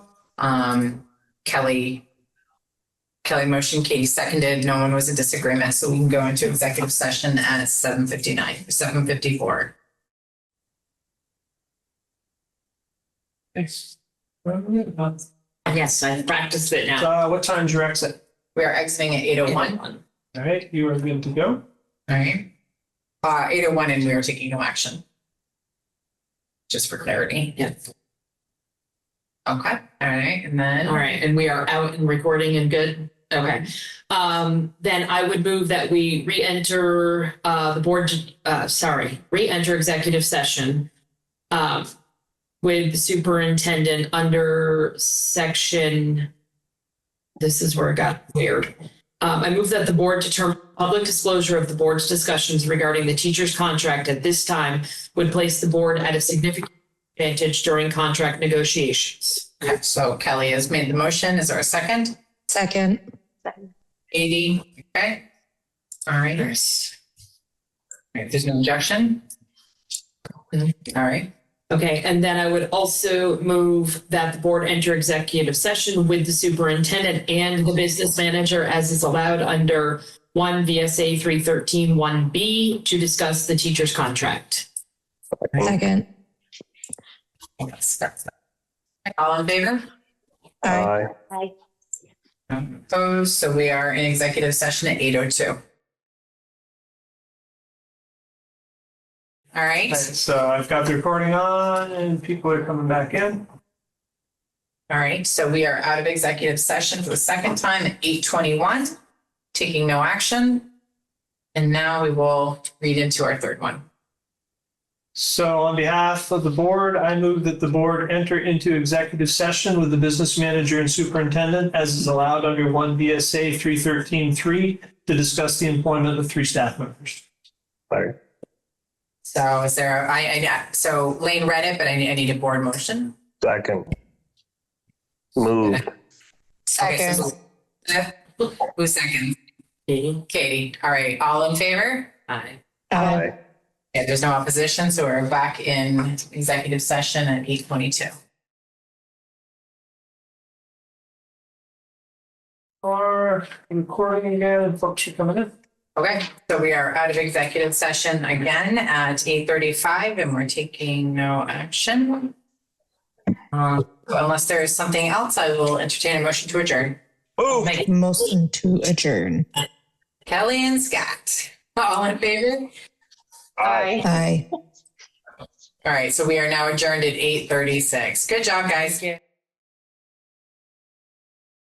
Kelly motion, Katie seconded. No one was in disagreement. So we can go into executive session at 7:54.
Thanks.
Yes, I've practiced it now.
What time's your exit?
We are exiting at 8:01.
All right, you are good to go.
All right. 8:01 and we are taking no action. Just for clarity.
Yeah.
Okay, all right, and then.
All right, and we are out and recording and good? Okay. Then I would move that we re-enter re-enter executive session with the superintendent under section, this is where it got weird. I move that the board determine public disclosure of the board's discussions regarding the teacher's contract at this time would place the board at a significant advantage during contract negotiations.
Okay, so Kelly has made the motion. Is there a second?
Second.
80, okay. All right. All right, there's no objection. All right.
Okay, and then I would also move that the board enter executive session with the superintendent and the business manager as is allowed under 1 VSA 313 1B to discuss the teacher's contract.
Second.
All in favor?
Aye.
Opposed, so we are in executive session at 8:02. All right,
So I've got the recording on and people are coming back in.
all right, so we are out of executive session for the second time at 8:21, taking no action. And now we will read into our third one.
So on behalf of the board, I move that the board enter into executive session with the business manager and superintendent as is allowed under 1 VSA 313-3 to discuss the employment of 3 staff members.
Sorry.
So is there, so Lane read it, but I need a board motion.
Second. Moved.
Okay, so who's second? Katie. All right, all in favor?
Aye.
Aye.
Yeah, there's no opposition, so we're back in executive session at 8:22.
Or recording again and folks are coming in.
Okay, so we are out of executive session again at 8:35 and we're taking no action. Unless there is something else, I will entertain a motion to adjourn.
Moved.
Motion to adjourn.
Kelly and Scott, all in favor?
Aye.
Aye.
All right, so we are now adjourned at 8:36. Good job, guys.